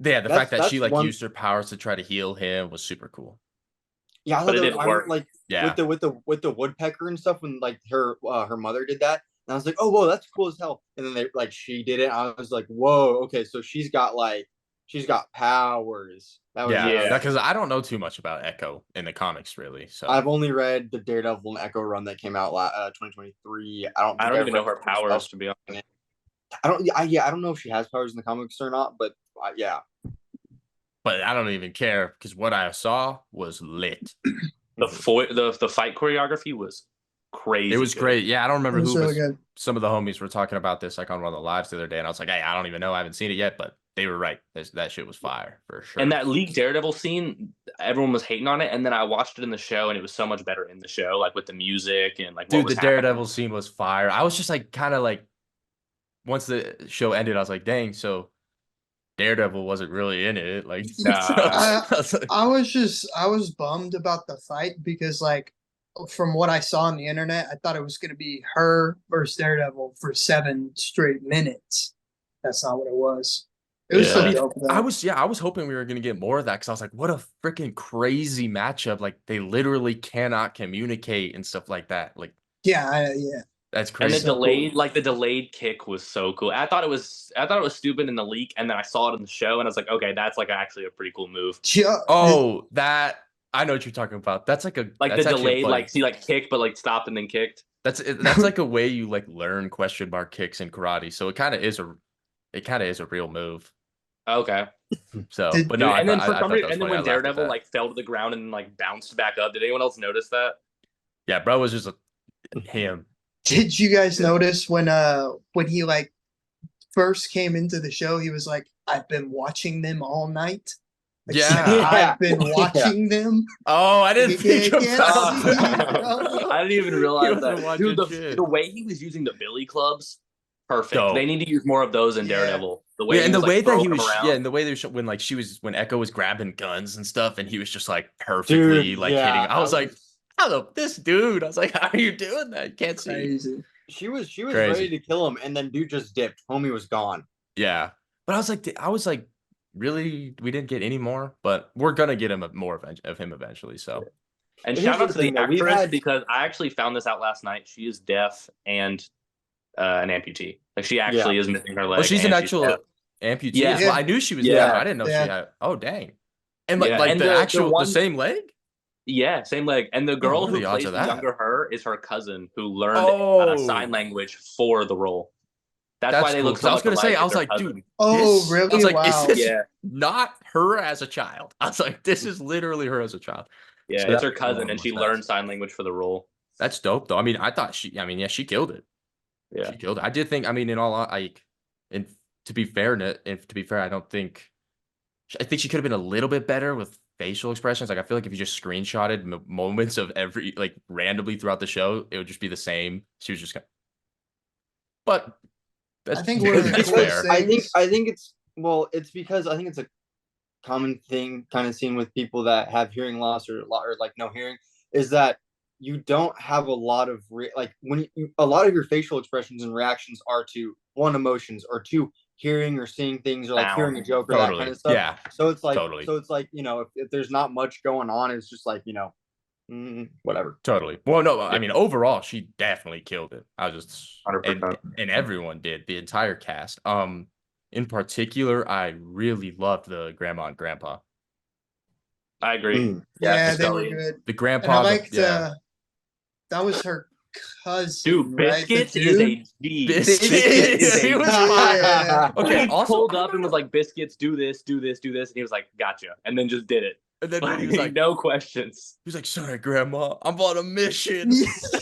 Speaker 2: the fact that she used her powers to try to heal him was super cool.
Speaker 4: Yeah, but it didn't work. With the woodpecker and stuff, when her mother did that, And I was like, oh, whoa, that's cool as hell. And then she did it. I was like, whoa, okay, so she's got powers. That was
Speaker 2: because I don't know too much about Echo in the comics, really. So
Speaker 4: I've only read the Daredevil and Echo run that came out 2023. I
Speaker 1: don't even know her powers, to be honest.
Speaker 4: I don't know if she has powers in the comics or not, but yeah.
Speaker 2: But I don't even care because what I saw was lit.
Speaker 1: The fight choreography was crazy.
Speaker 2: It was great. Yeah, I don't remember who
Speaker 3: really good.
Speaker 2: Some of the homies were talking about this like on one of the lives the other day, and I was like, hey, I don't even know. I haven't seen it yet, but they were right. That shit was fire for sure.
Speaker 1: And that leaked Daredevil scene, everyone was hating on it, and then I watched it in the show, and it was so much better in the show, like with the music and like.
Speaker 2: Dude, the Daredevil scene was fire. I was just like kind of like, once the show ended, I was like, dang, so Daredevil wasn't really in it. Like,
Speaker 3: I was bummed about the fight because like from what I saw on the internet, I thought it was going to be her versus Daredevil for 7 straight minutes. That's not what it was. It was so dope, though.
Speaker 2: I was hoping we were going to get more of that because I was like, what a freaking crazy matchup. Like they literally cannot communicate and stuff like that. Like,
Speaker 3: yeah.
Speaker 2: That's crazy.
Speaker 1: And the delayed kick was so cool. I thought it was stupid in the leak, and then I saw it in the show, and I was like, okay, that's like actually a pretty cool move.
Speaker 3: Yeah.
Speaker 2: Oh, I know what you're talking about. That's like the
Speaker 1: delayed, like kick, but like stopped and then kicked.
Speaker 2: That's like a way you like learn question mark kicks in karate. So it kind of is a real move.
Speaker 1: Okay.
Speaker 2: So,
Speaker 1: but no, and then for some reason, and then when Daredevil like fell to the ground and like bounced back up, did anyone else notice that?
Speaker 2: Yeah, bro was just him.
Speaker 3: Did you guys notice when he like first came into the show, he was like, I've been watching them all night. Like, I've been watching them.
Speaker 2: Oh, I didn't think about
Speaker 1: that. I didn't even realize that. Dude, the way he was using the billy clubs, perfect. Dope. They need to use more of those in Daredevil. The way
Speaker 2: and the way that he was, and the way they were when Echo was grabbing guns and stuff, and he was just like perfectly hitting. I was like, this dude. I was like, how are you doing that? You can't see.
Speaker 3: Crazy.
Speaker 4: She was ready to kill him, and then dude just dipped. Homie was gone.
Speaker 2: Yeah, but I was like, really, we didn't get any more, but we're gonna get more of him eventually. So,
Speaker 1: and shout out to the actress because I actually found this out last night. She is deaf and an amputee. Like she actually is missing her leg.
Speaker 2: Oh, she's an actual amputee. Yeah, well, I knew she was deaf. I didn't know she had. Oh, dang! And like the same leg.
Speaker 1: Yeah, same leg. And the girl who plays the younger her is her cousin who learned sign language for the role. That's why they look so much alike. I was going to say, I was like, dude.
Speaker 3: Oh, really?
Speaker 2: I was like, is this not her as a child? I was like, this is literally her as a child.
Speaker 1: Yeah, so it's her cousin, and she learned sign language for the role.
Speaker 2: That's dope, though. I mean, I thought she killed it. Yeah. She killed it. I did think, I mean, and to be fair, I think she could have been a little bit better with facial expressions. Like I feel like if you just screenshotted moments of every like randomly throughout the show, it would just be the same. She was just but that's,
Speaker 3: I think that's fair.
Speaker 4: I think it's because I think it's a common thing kind of seen with people that have hearing loss or like no hearing is that you don't have a lot of a lot of your facial expressions and reactions are to one, emotions, or two, hearing or seeing things, or like hearing a joke or that kind of stuff. Yeah. So it's like if there's not much going on, it's just like, whatever.
Speaker 2: Totally. Well, no, I mean overall she definitely killed it. I was just
Speaker 1: 100%.
Speaker 2: And everyone did, the entire cast. In particular, I really loved the grandma and grandpa.
Speaker 1: I agree.
Speaker 3: Yeah, they were good.
Speaker 2: The grandpa,
Speaker 3: and I liked that was her cousin.
Speaker 1: Dude, Biscuits is a G.
Speaker 2: Biscuits. He was fire.
Speaker 1: Okay, he pulled up and was like, Biscuits, do this, do this, do this. And he was like, gotcha. And then just did it.
Speaker 2: And then he was like,
Speaker 1: no questions.
Speaker 2: He was like, sorry, Grandma, I'm on a mission.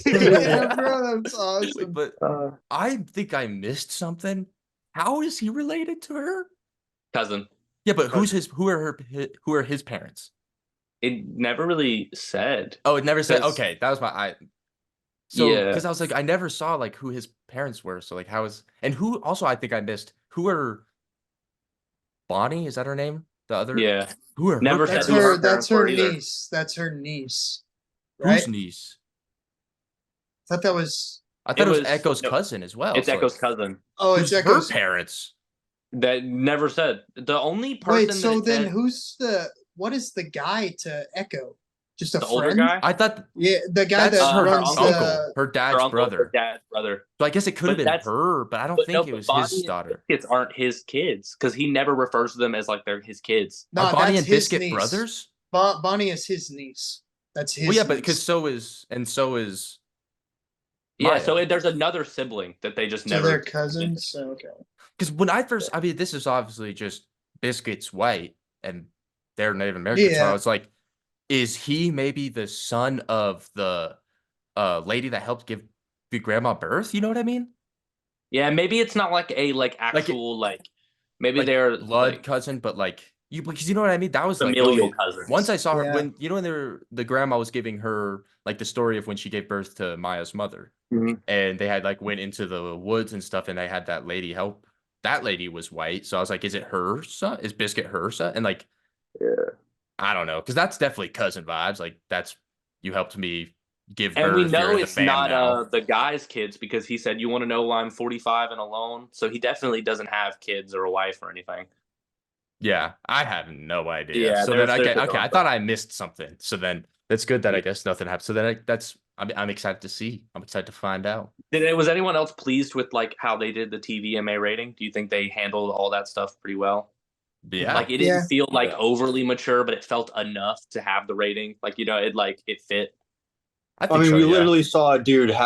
Speaker 3: Yeah, bro, that's awesome.
Speaker 2: But I think I missed something. How is he related to her?
Speaker 1: Cousin.
Speaker 2: Yeah, but who are his parents?
Speaker 1: It never really said.
Speaker 2: Oh, it never said. Okay, that was because I was like, I never saw like who his parents were. So like, who also I think I missed who are Bonnie? Is that her name? The other who are
Speaker 1: never
Speaker 3: that's
Speaker 1: said
Speaker 3: her that's her niece. That's her niece. Right?
Speaker 2: Whose niece?
Speaker 3: I thought
Speaker 2: it was Echo's cousin as well.
Speaker 1: It's Echo's cousin.
Speaker 3: Oh, it's Echo's
Speaker 2: her parents.
Speaker 1: That never said. The only person.
Speaker 3: Wait, so then what is the guy to Echo? Just a
Speaker 1: The older
Speaker 3: friend?
Speaker 1: guy?
Speaker 2: I thought
Speaker 3: Yeah, the guy
Speaker 2: that's
Speaker 3: that
Speaker 2: her
Speaker 3: runs
Speaker 2: uncle,
Speaker 3: the.
Speaker 2: her
Speaker 1: Her
Speaker 2: dad's
Speaker 1: uncle, her
Speaker 2: brother.
Speaker 1: dad's brother.
Speaker 2: So I guess it could have
Speaker 1: But
Speaker 2: been
Speaker 1: that's
Speaker 2: her, but I don't
Speaker 1: but no,
Speaker 2: think it
Speaker 1: but
Speaker 2: was his
Speaker 1: Bonnie and
Speaker 2: daughter.
Speaker 1: Biscuits aren't his kids because he never refers to them as like they're his kids.
Speaker 2: Are
Speaker 3: No,
Speaker 2: Bonnie
Speaker 3: that's
Speaker 2: and
Speaker 3: his
Speaker 2: Biscuit
Speaker 3: niece.
Speaker 2: brothers?
Speaker 3: Bonnie is his niece. That's his
Speaker 2: Well, yeah, but because
Speaker 3: niece.
Speaker 2: so is
Speaker 1: Yeah,
Speaker 2: Maya.
Speaker 1: so there's another sibling that they just
Speaker 3: So
Speaker 1: never.
Speaker 3: they're cousins. Okay.
Speaker 2: Because when I first, I mean, this is obviously just Biscuit's white and they're Native American. So I
Speaker 3: Yeah.
Speaker 2: was like, is he maybe the son of the lady that helped give grandma birth? You know what I mean?
Speaker 1: Yeah, maybe it's not like a actual maybe
Speaker 2: Like
Speaker 1: they're
Speaker 2: blood
Speaker 1: like
Speaker 2: cousin, but like you, because you know what I mean. That was like the
Speaker 1: familial
Speaker 2: only
Speaker 1: cousins.
Speaker 2: once I saw her
Speaker 3: Yeah.
Speaker 2: when when the grandma was giving her like the story of when she gave birth to Maya's mother, and they had like went into the woods and stuff, and they had that lady help. That lady was white, so I was like, is it her son? Is Biscuit her son? And like, I don't know, because that's definitely cousin vibes. Like that's you helped me give
Speaker 1: And we
Speaker 2: birth. You're
Speaker 1: know
Speaker 2: in the
Speaker 1: it's
Speaker 2: fam
Speaker 1: not
Speaker 2: now.
Speaker 1: the guy's kids because he said, "You want to know why I'm 45 and alone?" So he definitely doesn't have kids or a wife or anything.
Speaker 2: Yeah, I had no idea.
Speaker 1: Yeah,
Speaker 2: So then
Speaker 1: there's
Speaker 2: okay,
Speaker 1: his
Speaker 2: okay,
Speaker 1: own
Speaker 2: I thought I missed something. So then that's good that I
Speaker 1: Yeah.
Speaker 2: guess nothing happened. So then I'm excited to see. I'm excited to find out.
Speaker 1: Was anyone else pleased with like how they did the TVMA rating? Do you think they handled all that stuff pretty well?
Speaker 2: Yeah,
Speaker 1: Like it
Speaker 3: Yeah.
Speaker 1: didn't feel like overly mature, but it felt enough to have the rating. Like it fit.
Speaker 2: I
Speaker 4: I
Speaker 2: think
Speaker 4: mean,
Speaker 2: so.
Speaker 4: we
Speaker 2: Yeah,
Speaker 4: literally saw a dude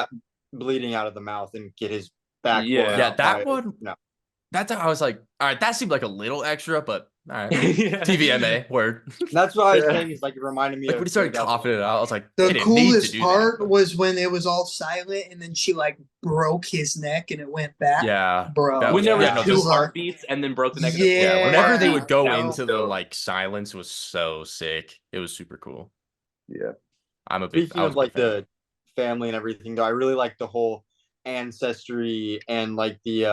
Speaker 4: bleeding out of the mouth and get his back blown
Speaker 1: Yeah.
Speaker 2: yeah.
Speaker 4: out by
Speaker 2: That one.
Speaker 4: no.
Speaker 2: That's how I was like, all right, that seemed like a little extra, but all right.
Speaker 1: Yeah.
Speaker 2: TVMA word.
Speaker 4: That's what I was
Speaker 1: Yeah.
Speaker 4: saying. Is like it reminded me
Speaker 2: Like
Speaker 4: of
Speaker 2: when he started
Speaker 4: Daredevil.
Speaker 2: coughing it out, I was like, they
Speaker 3: The
Speaker 2: didn't need to
Speaker 3: coolest
Speaker 2: do
Speaker 3: part
Speaker 2: that. But
Speaker 3: was when it was all silent and then she like broke his neck and it went back.
Speaker 2: yeah,
Speaker 3: Bro.
Speaker 2: that
Speaker 1: When there
Speaker 2: yeah,
Speaker 1: was
Speaker 2: no,
Speaker 1: two
Speaker 2: this-
Speaker 1: heartbeats and then broke the neck.
Speaker 2: yeah. Whenever they would go
Speaker 1: That was
Speaker 2: into the
Speaker 1: dope.
Speaker 2: like silence, was so sick. It was super cool.
Speaker 1: Yeah.
Speaker 2: I
Speaker 4: Speaking
Speaker 2: was
Speaker 4: of
Speaker 2: a big
Speaker 4: like
Speaker 2: fan.
Speaker 4: the family and everything, though, I really like the whole ancestry and like the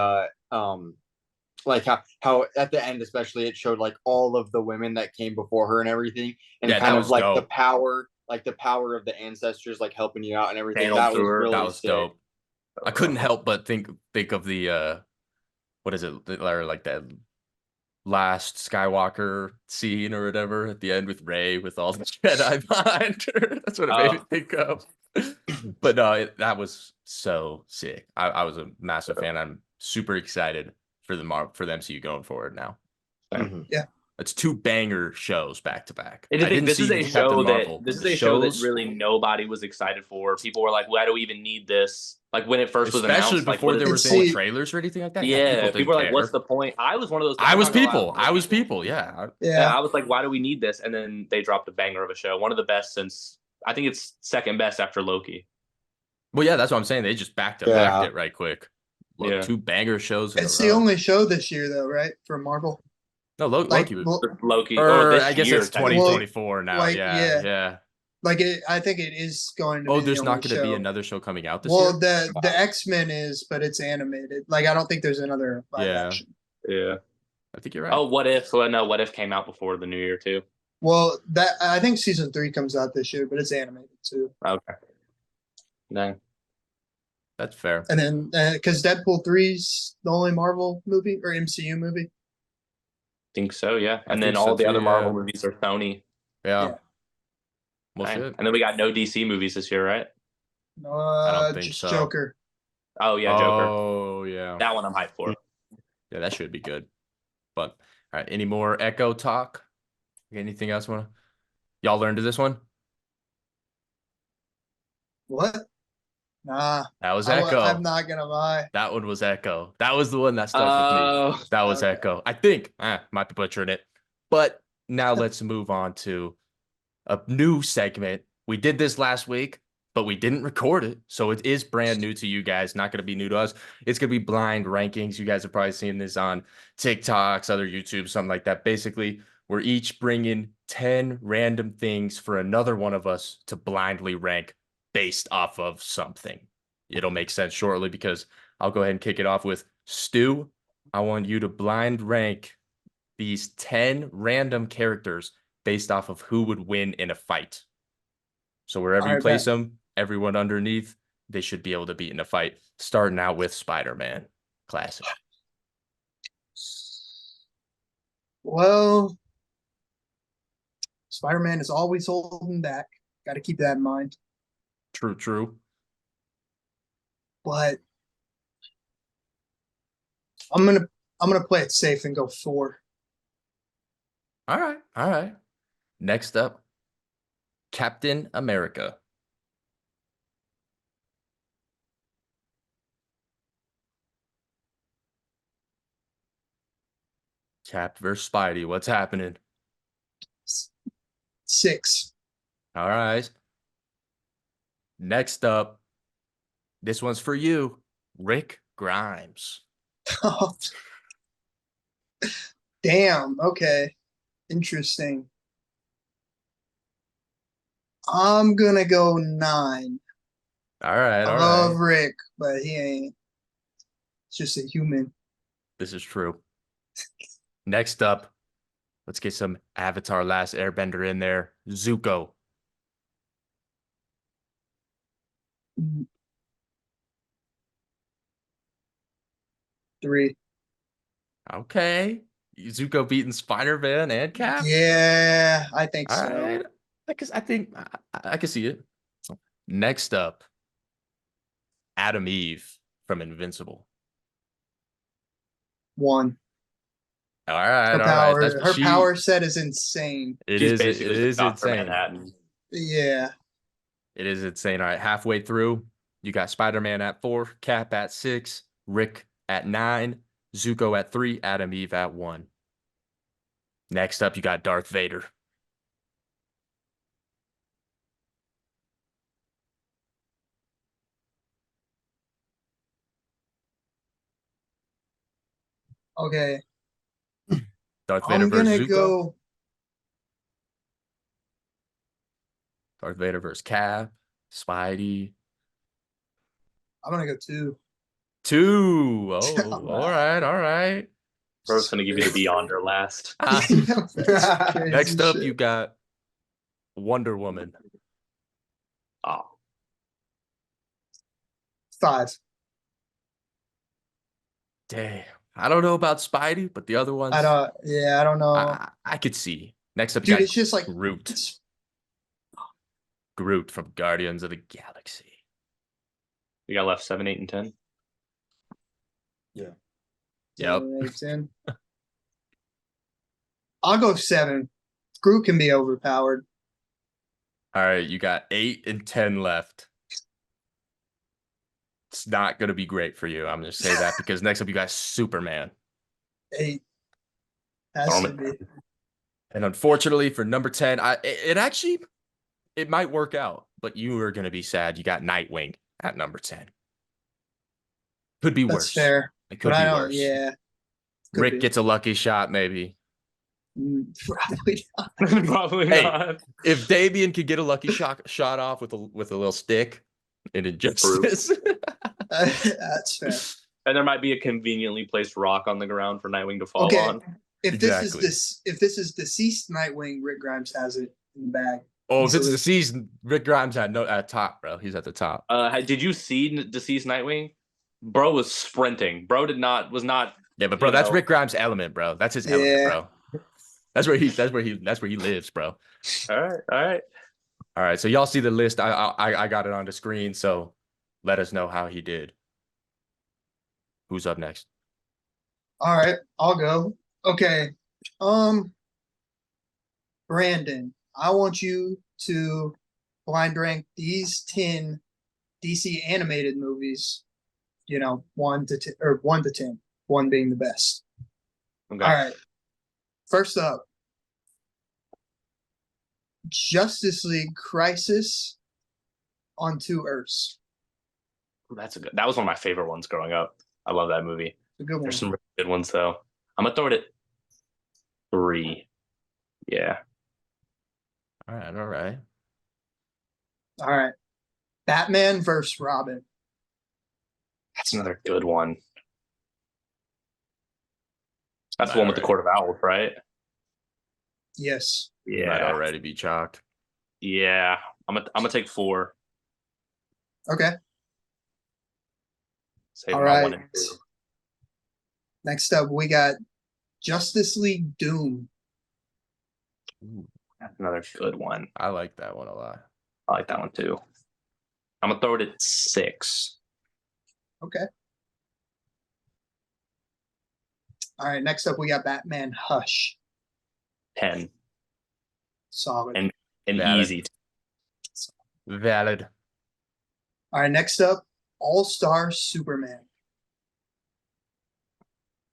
Speaker 4: like how at the end especially it showed like all of the women that came before her and everything, and
Speaker 2: Yeah,
Speaker 4: kind
Speaker 2: that
Speaker 4: of
Speaker 2: was
Speaker 4: like
Speaker 2: dope.
Speaker 4: the power of the ancestors like helping you out and everything.
Speaker 1: Channeled
Speaker 4: That was
Speaker 1: through her.
Speaker 4: really
Speaker 2: That was
Speaker 4: sick.
Speaker 2: dope. I couldn't help but think of the what is it, or like that last Skywalker scene or whatever at the end with Rey with all the Jedi behind her. That's what it made me think of. But no, that was so sick. I was a massive fan. I'm super excited for the MCU going forward now.
Speaker 4: Mhm.
Speaker 3: Yeah.
Speaker 2: It's 2 banger shows back to back.
Speaker 1: And I think this is a show that really nobody was excited for. People were like, "Why do we even need this?" Like when it first was announced,
Speaker 2: especially before there was any trailers or anything like that.
Speaker 1: Yeah, people were like,
Speaker 2: care.
Speaker 1: "What's the point?" I was one of those.
Speaker 2: I was people. Yeah.
Speaker 3: Yeah.
Speaker 1: I was like, "Why do we need this?" And then they dropped a banger of a show, one of the best since I think it's second best after Loki.
Speaker 2: Well, yeah, that's what I'm saying. They just backed
Speaker 4: Yeah.
Speaker 2: it right quick. Look,
Speaker 1: Yeah.
Speaker 2: 2 banger shows. In
Speaker 3: It's
Speaker 2: a
Speaker 3: the
Speaker 2: row.
Speaker 3: only show this year though, right? For Marvel.
Speaker 2: No,
Speaker 3: Like,
Speaker 2: Loki.
Speaker 1: Loki.
Speaker 2: Or I guess
Speaker 1: year,
Speaker 2: it's 2024 now.
Speaker 3: like,
Speaker 2: yeah,
Speaker 3: yeah.
Speaker 2: yeah.
Speaker 3: Like I think it is going to be
Speaker 2: There's
Speaker 3: the
Speaker 2: not
Speaker 3: only
Speaker 2: going to be
Speaker 3: show.
Speaker 2: another show coming out this
Speaker 3: Well,
Speaker 2: year.
Speaker 3: the X-Men is, but it's animated. Like I don't think there's another live action.
Speaker 1: Yeah.
Speaker 2: I think you're right.
Speaker 1: Oh, What If? Well, no, What If came out before the new year too.
Speaker 3: Well, that I think season 3 comes out this year, but it's animated too.
Speaker 1: Okay. No.
Speaker 2: That's fair.
Speaker 3: And then because Deadpool 3's the only Marvel movie or MCU movie.
Speaker 1: Think so, yeah.
Speaker 2: I
Speaker 1: And then
Speaker 2: think
Speaker 1: all
Speaker 2: so
Speaker 1: the
Speaker 2: too,
Speaker 1: other Marvel
Speaker 2: yeah.
Speaker 1: movies are Sony.
Speaker 2: Yeah. Well,
Speaker 1: Dang.
Speaker 2: shit.
Speaker 1: And then we got no DC movies this year, right?
Speaker 2: I don't think
Speaker 3: Just
Speaker 2: so.
Speaker 3: Joker.
Speaker 1: Oh yeah, Joker.
Speaker 2: Oh yeah.
Speaker 1: That one I'm hyped for.
Speaker 2: Yeah, that should be good. But all right, any more Echo talk? Anything else y'all learned to this one?
Speaker 3: What? Nah.
Speaker 2: That was Echo.
Speaker 3: I'm not gonna lie.
Speaker 2: That one was Echo. That was the one that stuck with me. That was
Speaker 3: okay.
Speaker 2: Echo. I think. Might be butchering it. But now let's move on to a new segment. We did this last week, but we didn't record it. So it is brand new to you guys. Not going to be new to us. It's going to be blind rankings. You guys have probably seen this on TikToks, other YouTube, something like that. Basically, we're each bringing 10 random things for another one of us to blindly rank based off of something. It'll make sense shortly because I'll go ahead and kick it off with Stu. I want you to blind rank these 10 random characters based off of who would win in a fight. So wherever you place them, everyone underneath, they should be able to beat in a fight. Starting out with Spider-Man. Classic.
Speaker 3: Well, Spider-Man is always holding back. Got to keep that in mind.
Speaker 2: True.
Speaker 3: But I'm gonna play it safe and go 4.
Speaker 2: All right. Next up, Captain America. Cap versus Spidey. What's happening?
Speaker 3: 6.
Speaker 2: All right. Next up, this one's for you, Rick Grimes.
Speaker 3: Damn. Okay. Interesting. I'm gonna go 9.
Speaker 2: All right.
Speaker 3: I love Rick, but he ain't. It's just a human.
Speaker 2: This is true. Next up, let's get some Avatar Last Airbender in there. Zuko.
Speaker 3: 3.
Speaker 2: Okay. Zuko beating Spider-Man and Cap?
Speaker 3: Yeah, I think
Speaker 2: All
Speaker 3: so.
Speaker 2: right. I think I can see it. Next up, Adam Eve from Invincible.
Speaker 3: 1.
Speaker 2: All right.
Speaker 3: Her power set is insane.
Speaker 1: She's basically
Speaker 2: it is
Speaker 1: Dr.
Speaker 2: insane.
Speaker 1: Manhattan.
Speaker 3: Yeah.
Speaker 2: It is insane. All right, halfway through, you got Spider-Man at 4, Cap at 6, Rick at 9, Zuko at 3, Adam Eve at 1. Next up, you got Darth Vader.
Speaker 3: Okay.
Speaker 2: Darth Vader
Speaker 3: I'm
Speaker 2: versus
Speaker 3: gonna
Speaker 2: Zuko.
Speaker 3: go.
Speaker 2: Darth Vader versus Cap, Spidey.
Speaker 3: I'm gonna go 2.
Speaker 2: 2. Oh, all right.
Speaker 1: Bro's gonna give you the Beyonder last.
Speaker 2: Next up, you got Wonder Woman.
Speaker 1: Oh,
Speaker 3: 5.
Speaker 2: Dang. I don't know about Spidey, but the other ones,
Speaker 3: I don't know.
Speaker 2: I could see. Next up, you
Speaker 3: Dude,
Speaker 2: got
Speaker 3: it's just like
Speaker 2: Groot. Groot from Guardians of the Galaxy.
Speaker 1: we got left 7, 8, and 10.
Speaker 4: Yeah.
Speaker 2: Yep.
Speaker 3: 7, 8, 10. I'll go 7. Groot can be overpowered.
Speaker 2: All right, you got 8 and 10 left. It's not going to be great for you. I'm going to say that because next up you got Superman.
Speaker 3: 8. Has to be.
Speaker 2: And unfortunately for number 10, it might work out, but you are going to be sad. You got Nightwing at number 10. Could be worse.
Speaker 3: That's fair.
Speaker 2: It could
Speaker 3: But
Speaker 2: be
Speaker 3: I don't.
Speaker 2: worse.
Speaker 3: Yeah.
Speaker 2: Rick gets a lucky shot, maybe.
Speaker 3: Probably not.
Speaker 1: Probably
Speaker 2: Hey,
Speaker 1: not.
Speaker 2: If Damian could get a lucky shot off with a little stick in Injustice.
Speaker 3: That's fair.
Speaker 1: And there might be a conveniently placed rock on the ground for Nightwing to fall
Speaker 3: Okay.
Speaker 1: on.
Speaker 3: If
Speaker 2: Exactly.
Speaker 3: this is deceased Nightwing, Rick Grimes has it in the bag.
Speaker 2: Oh, if it's the season, Rick Grimes at top, bro. He's at the top.
Speaker 1: Did you see Deceased Nightwing? Bro was sprinting. Bro was not.
Speaker 2: Yeah, but bro, that's Rick Grimes' element, bro. That's his element, bro. That's where he lives, bro.
Speaker 1: All right.
Speaker 2: So y'all see the list. I got it on the screen. So let us know how he did. Who's up next?
Speaker 3: All right, I'll go. Okay. Brandon, I want you to blind rank these 10 DC animated movies, 1 to 10, or 1 to 10, 1 being the best.
Speaker 1: Okay.
Speaker 3: All right. First up, Justice League Crisis on 2 Earths.
Speaker 1: That was one of my favorite ones growing up. I love that movie.
Speaker 3: It's a good one.
Speaker 1: There's some really good ones though. I'm gonna throw it at 3. Yeah.
Speaker 2: All right.
Speaker 3: All right. Batman versus Robin.
Speaker 1: That's another good one. That's the one with the Court of Owls, right?
Speaker 3: Yes.
Speaker 2: You might already be chalked.
Speaker 1: Yeah. I'm gonna take 4.
Speaker 3: Okay.
Speaker 1: Save
Speaker 3: All
Speaker 1: my
Speaker 3: right.
Speaker 1: 1 and 2.
Speaker 3: Next up, we got Justice League Doom.
Speaker 2: Ooh,
Speaker 1: That's another good one.
Speaker 2: I like that one a lot.
Speaker 1: I like that one too. I'm gonna throw it at 6.
Speaker 3: Okay. All right. Next up, we got Batman Hush.
Speaker 1: 10.
Speaker 3: Solid.
Speaker 1: And
Speaker 2: Valid.
Speaker 1: easy.
Speaker 2: Valid.
Speaker 3: All right. Next up, All Star Superman.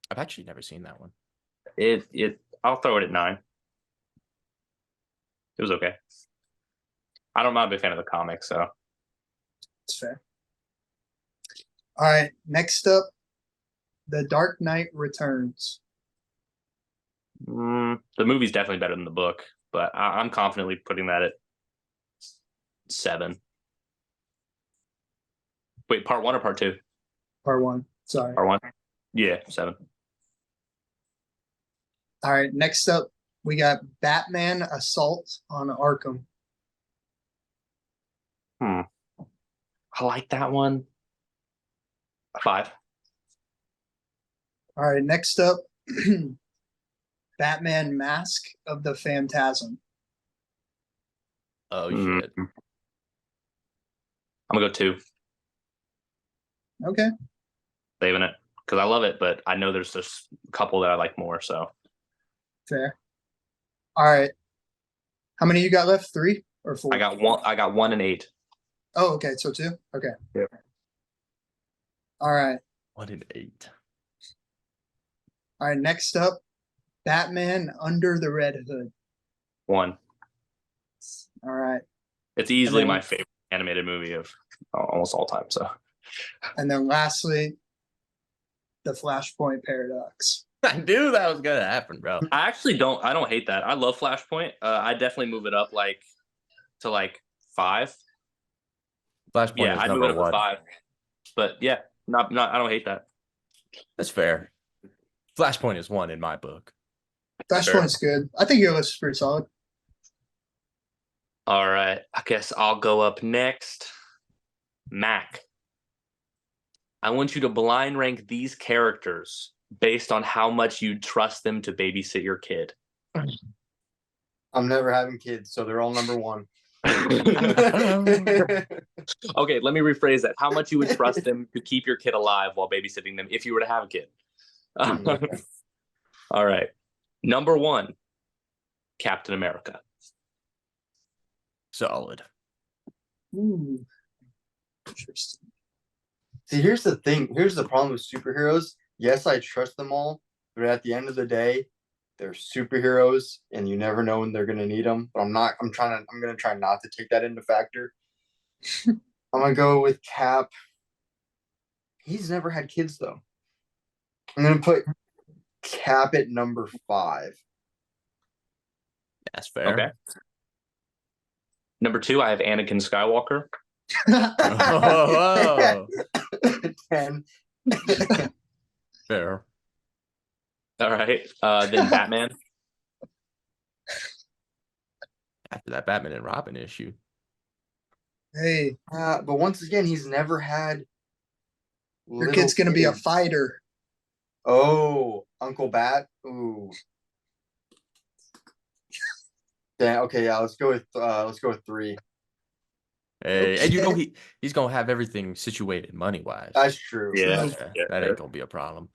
Speaker 2: I've actually never seen that one.
Speaker 1: I'll throw it at 9. It was okay. I'm not a big fan of the comics, so
Speaker 3: That's fair. All right. Next up, The Dark Knight Returns.
Speaker 1: the movie's definitely better than the book, but I'm confidently putting that at 7. Wait, part 1 or part 2?
Speaker 3: Part 1. Sorry.
Speaker 1: Part 1. Yeah, 7.
Speaker 3: All right. Next up, we got Batman Assault on Arkham.
Speaker 1: I like that one. 5.
Speaker 3: All right. Next up, Batman Mask of the Phantasm.
Speaker 2: Oh shit.
Speaker 1: I'm gonna go 2.
Speaker 3: Okay.
Speaker 1: Saving it because I love it, but I know there's just a couple that I like more. So
Speaker 3: Fair. All right. How many you got left? 3 or 4?
Speaker 1: I got 1. I got 1 and 8.
Speaker 3: Oh, okay. So 2. Okay.
Speaker 1: Yeah.
Speaker 3: All right.
Speaker 2: 1 and 8.
Speaker 3: All right. Next up, Batman Under the Red Hood.
Speaker 1: 1.
Speaker 3: All right.
Speaker 1: It's easily
Speaker 3: then-
Speaker 1: my favorite animated movie of almost all time. So
Speaker 3: And then lastly, the Flashpoint Paradox.
Speaker 2: I knew that was gonna happen, bro.
Speaker 1: I actually don't. I don't hate that. I love Flashpoint. I definitely move it up to 5.
Speaker 2: Flashpoint
Speaker 1: Yeah,
Speaker 2: is
Speaker 1: I'd move
Speaker 2: number
Speaker 1: it up to
Speaker 2: 1.
Speaker 1: 5. But yeah, not. I don't hate that.
Speaker 2: That's fair. Flashpoint is 1 in my book.
Speaker 3: Flashpoint's good. I think your list is pretty solid.
Speaker 1: All right. I guess I'll go up next. Mac. I want you to blind rank these characters based on how much you trust them to babysit your kid.
Speaker 4: I'm never having kids, so they're all number 1.
Speaker 1: Okay, let me rephrase that. How much you would trust them to keep your kid alive while babysitting them if you were to have a kid.
Speaker 4: Okay.
Speaker 1: All right. Number 1, Captain America.
Speaker 2: Solid.
Speaker 3: Ooh. Interesting.
Speaker 4: See, here's the thing. Here's the problem with superheroes. Yes, I trust them all, but at the end of the day, they're superheroes, and you never know when they're gonna need them. But I'm gonna try not to take that into factor. I'm gonna go with Cap. He's never had kids though. I'm gonna put Cap at number 5.
Speaker 2: That's fair.
Speaker 1: Okay. Number 2, I have Anakin Skywalker.
Speaker 2: Oh,
Speaker 4: 10.
Speaker 2: fair.
Speaker 1: All right. Then Batman.
Speaker 2: After that Batman and Robin issue.
Speaker 3: Hey,
Speaker 4: But once again, he's never had.
Speaker 3: your kid's gonna be a
Speaker 4: kids.
Speaker 3: fighter.
Speaker 4: Oh, Uncle Bat. Ooh. Yeah. Okay. Yeah. Let's go with 3.
Speaker 2: Hey,
Speaker 3: Okay.
Speaker 2: and you know he's gonna have everything situated money wise.
Speaker 4: That's true.
Speaker 1: Yeah.
Speaker 2: That ain't gonna be a problem.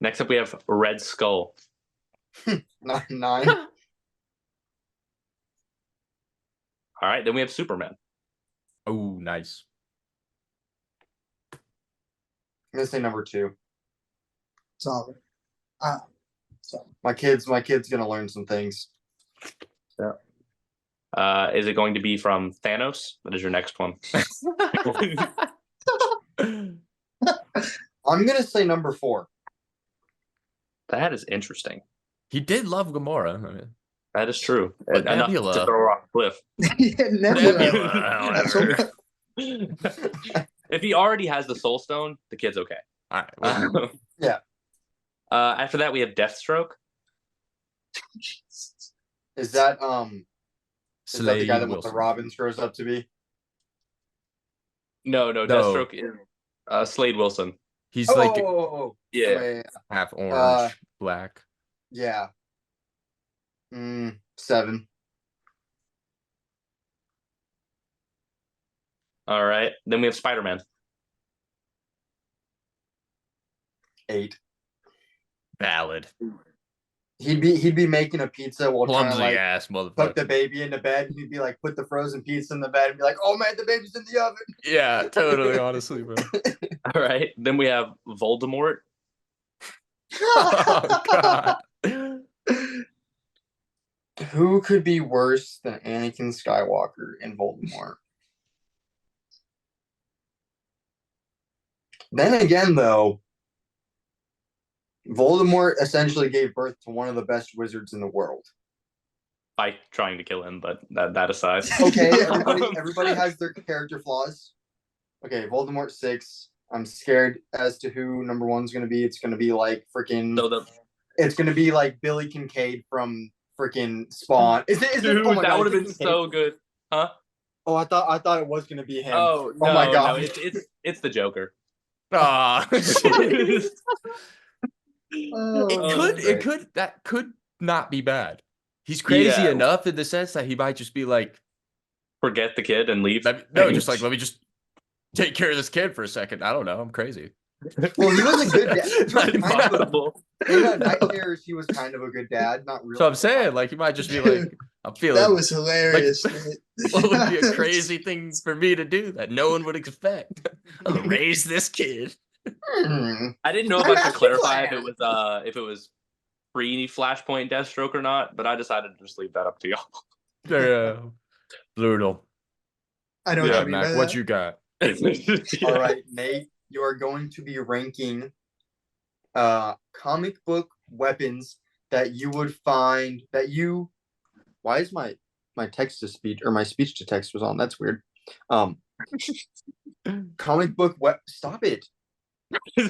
Speaker 1: Next up, we have Red Skull.
Speaker 4: 9.
Speaker 1: All right. Then we have Superman.
Speaker 2: Oh, nice.
Speaker 4: I'm gonna say number 2.
Speaker 3: Solid. So
Speaker 4: My kid's gonna learn some things.
Speaker 1: Is it going to be from Thanos? That is your next one.
Speaker 4: I'm gonna say number 4.
Speaker 1: That is interesting.
Speaker 2: He did love Gamora. I mean,
Speaker 1: That is true.
Speaker 2: But
Speaker 1: Enough
Speaker 2: Nebula-
Speaker 1: to throw her off a cliff.
Speaker 3: yeah,
Speaker 2: Nebula,
Speaker 3: Nebula.
Speaker 1: If he already has the Soul Stone, the kid's okay.
Speaker 2: all right. Well,
Speaker 4: Yeah.
Speaker 1: After that, we have Deathstroke.
Speaker 4: Is that the
Speaker 2: Slade
Speaker 4: guy that the
Speaker 2: Wilson.
Speaker 4: Robins grows up to be?
Speaker 1: No,
Speaker 2: No.
Speaker 1: Deathstroke is Slade Wilson.
Speaker 2: He's
Speaker 4: Oh,
Speaker 2: like
Speaker 1: Yeah.
Speaker 4: wait,
Speaker 2: half orange, black.
Speaker 4: yeah. 7.
Speaker 1: All right. Then we have Spider-Man.
Speaker 4: 8.
Speaker 2: Valid.
Speaker 4: He'd be making a pizza while trying to
Speaker 2: Clumsy
Speaker 4: like
Speaker 2: ass
Speaker 4: put
Speaker 2: motherfucker.
Speaker 4: the baby into bed. He'd be like, put the frozen pizza in the bed and be like, oh man, the baby's in the oven.
Speaker 2: Yeah, totally. Honestly, bro.
Speaker 1: All right. Then we have Voldemort.
Speaker 2: Oh God.
Speaker 4: Who could be worse than Anakin Skywalker and Voldemort? Then again, though, Voldemort essentially gave birth to one of the best wizards in the world.
Speaker 1: By trying to kill him, but that aside.
Speaker 4: Okay, everybody has their character flaws. Okay, Voldemort 6. I'm scared as to who number 1's gonna be. It's gonna be like freaking. It's gonna be like Billy Kincaid from freaking Spawn. Is it?
Speaker 1: Dude,
Speaker 4: oh my
Speaker 1: that
Speaker 4: God,
Speaker 1: would have been so good, huh?
Speaker 4: Oh, I thought it was gonna be him.
Speaker 1: Oh, no,
Speaker 4: my God,
Speaker 1: no, it's the Joker.
Speaker 2: Ah,
Speaker 3: Oh,
Speaker 2: that could not be bad. He's crazy
Speaker 1: Yeah.
Speaker 2: enough in the sense that he might just be like,
Speaker 1: Forget the kid and leave.
Speaker 2: let me just take care of this kid for a second. I don't know. I'm crazy.
Speaker 4: Well, he was a good dad.
Speaker 1: Impossible.
Speaker 4: In Night Terrors, he was kind of a good dad. Not really.
Speaker 2: So I'm saying, like, he might just be like, I'm feeling
Speaker 3: that was hilarious.
Speaker 2: what would be a crazy thing for me to do that no one would expect? I'll raise this kid.
Speaker 1: I didn't know if I should clarify if it was pre Flashpoint Deathstroke or not, but I decided to just leave that up to y'all.
Speaker 2: Yeah. Brutal.
Speaker 3: I don't
Speaker 2: Yeah,
Speaker 3: know.
Speaker 2: Mac, what you got?
Speaker 4: All right, Nate, you are going to be ranking comic book weapons that you would find that you. Why is my text to speech or my speech to text was on? That's weird. Comic book Stop it. There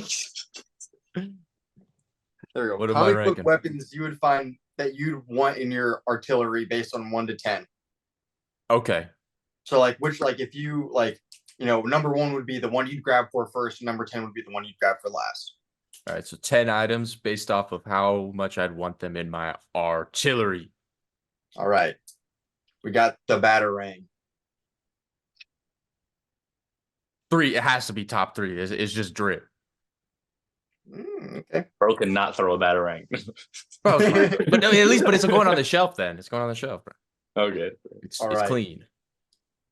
Speaker 4: we go.
Speaker 2: What am I
Speaker 4: Comic book
Speaker 2: ranking?
Speaker 4: weapons you would find that you'd want in your artillery based on 1 to 10.
Speaker 2: Okay.
Speaker 4: So like if you like, number 1 would be the one you'd grab for first, and number 10 would be the one you'd grab for last.
Speaker 2: All right. So 10 items based off of how much I'd want them in my artillery.
Speaker 4: All right. We got the Batarang.
Speaker 2: 3. It has to be top 3. It's just drip.
Speaker 4: Okay.
Speaker 1: Bro cannot throw a Batarang.
Speaker 2: Bro, but no, but it's going on the shelf then. It's going on the shelf, bro.
Speaker 1: Okay.
Speaker 2: It's
Speaker 4: right.
Speaker 2: clean.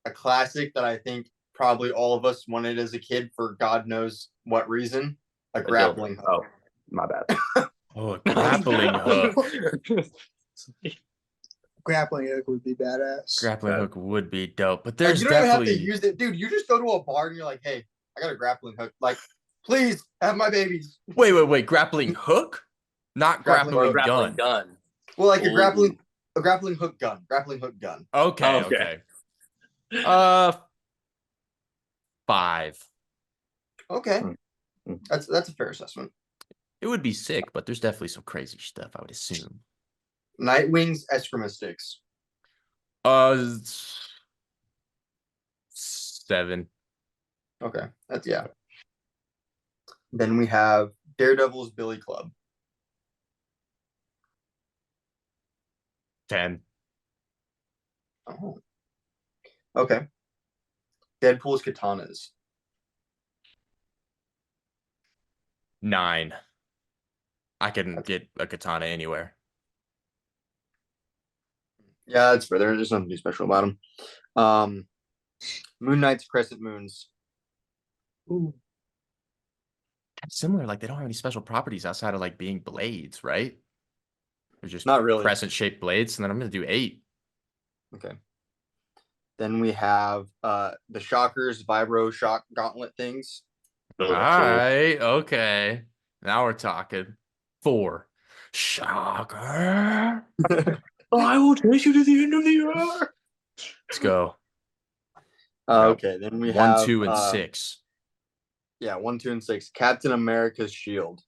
Speaker 4: A classic that I think probably all of us wanted as a kid for God knows what reason. A grappling hook.
Speaker 1: Oh, my bad.
Speaker 2: Oh, a grappling hook.
Speaker 3: Grappling hook would be badass.
Speaker 2: Grappling hook would be dope, but there's
Speaker 4: you don't
Speaker 2: definitely
Speaker 4: even have to use it, dude. You just go to a bar and you're like, "Hey, I got a grappling hook. Like, please have my babies."
Speaker 2: Wait. Grappling hook, not grappling gun.
Speaker 4: Well, like a grappling hook gun. Grappling hook gun.
Speaker 2: Okay. 5.
Speaker 4: Okay, that's a fair assessment.
Speaker 2: It would be sick, but there's definitely some crazy stuff, I would assume.
Speaker 4: Nightwing's Eskrima sticks.
Speaker 2: 7.
Speaker 4: Okay, that's yeah. Then we have Daredevil's Billy Club.
Speaker 2: 10.
Speaker 4: Oh. Okay. Deadpool's katanas.
Speaker 2: 9. I can get a katana anywhere.
Speaker 4: Yeah, that's fair. There's nothing too special about them. Moon Knight's Crescent Moons.
Speaker 3: Ooh.
Speaker 2: Similar, like they don't have any special properties outside of like being blades, right? They're just
Speaker 4: not really
Speaker 2: crescent-shaped blades, and then I'm gonna do 8.
Speaker 4: Okay. Then we have the Shockers Vibro Shock Gauntlet things.
Speaker 2: All right, okay. Now we're talking. 4. Shocker.
Speaker 1: I will take you to the end of the earth.
Speaker 2: Let's go.
Speaker 4: Okay, then we
Speaker 2: 1,
Speaker 4: have
Speaker 2: 2, and 6.
Speaker 4: Yeah, 1, 2, and 6. Captain America's shield.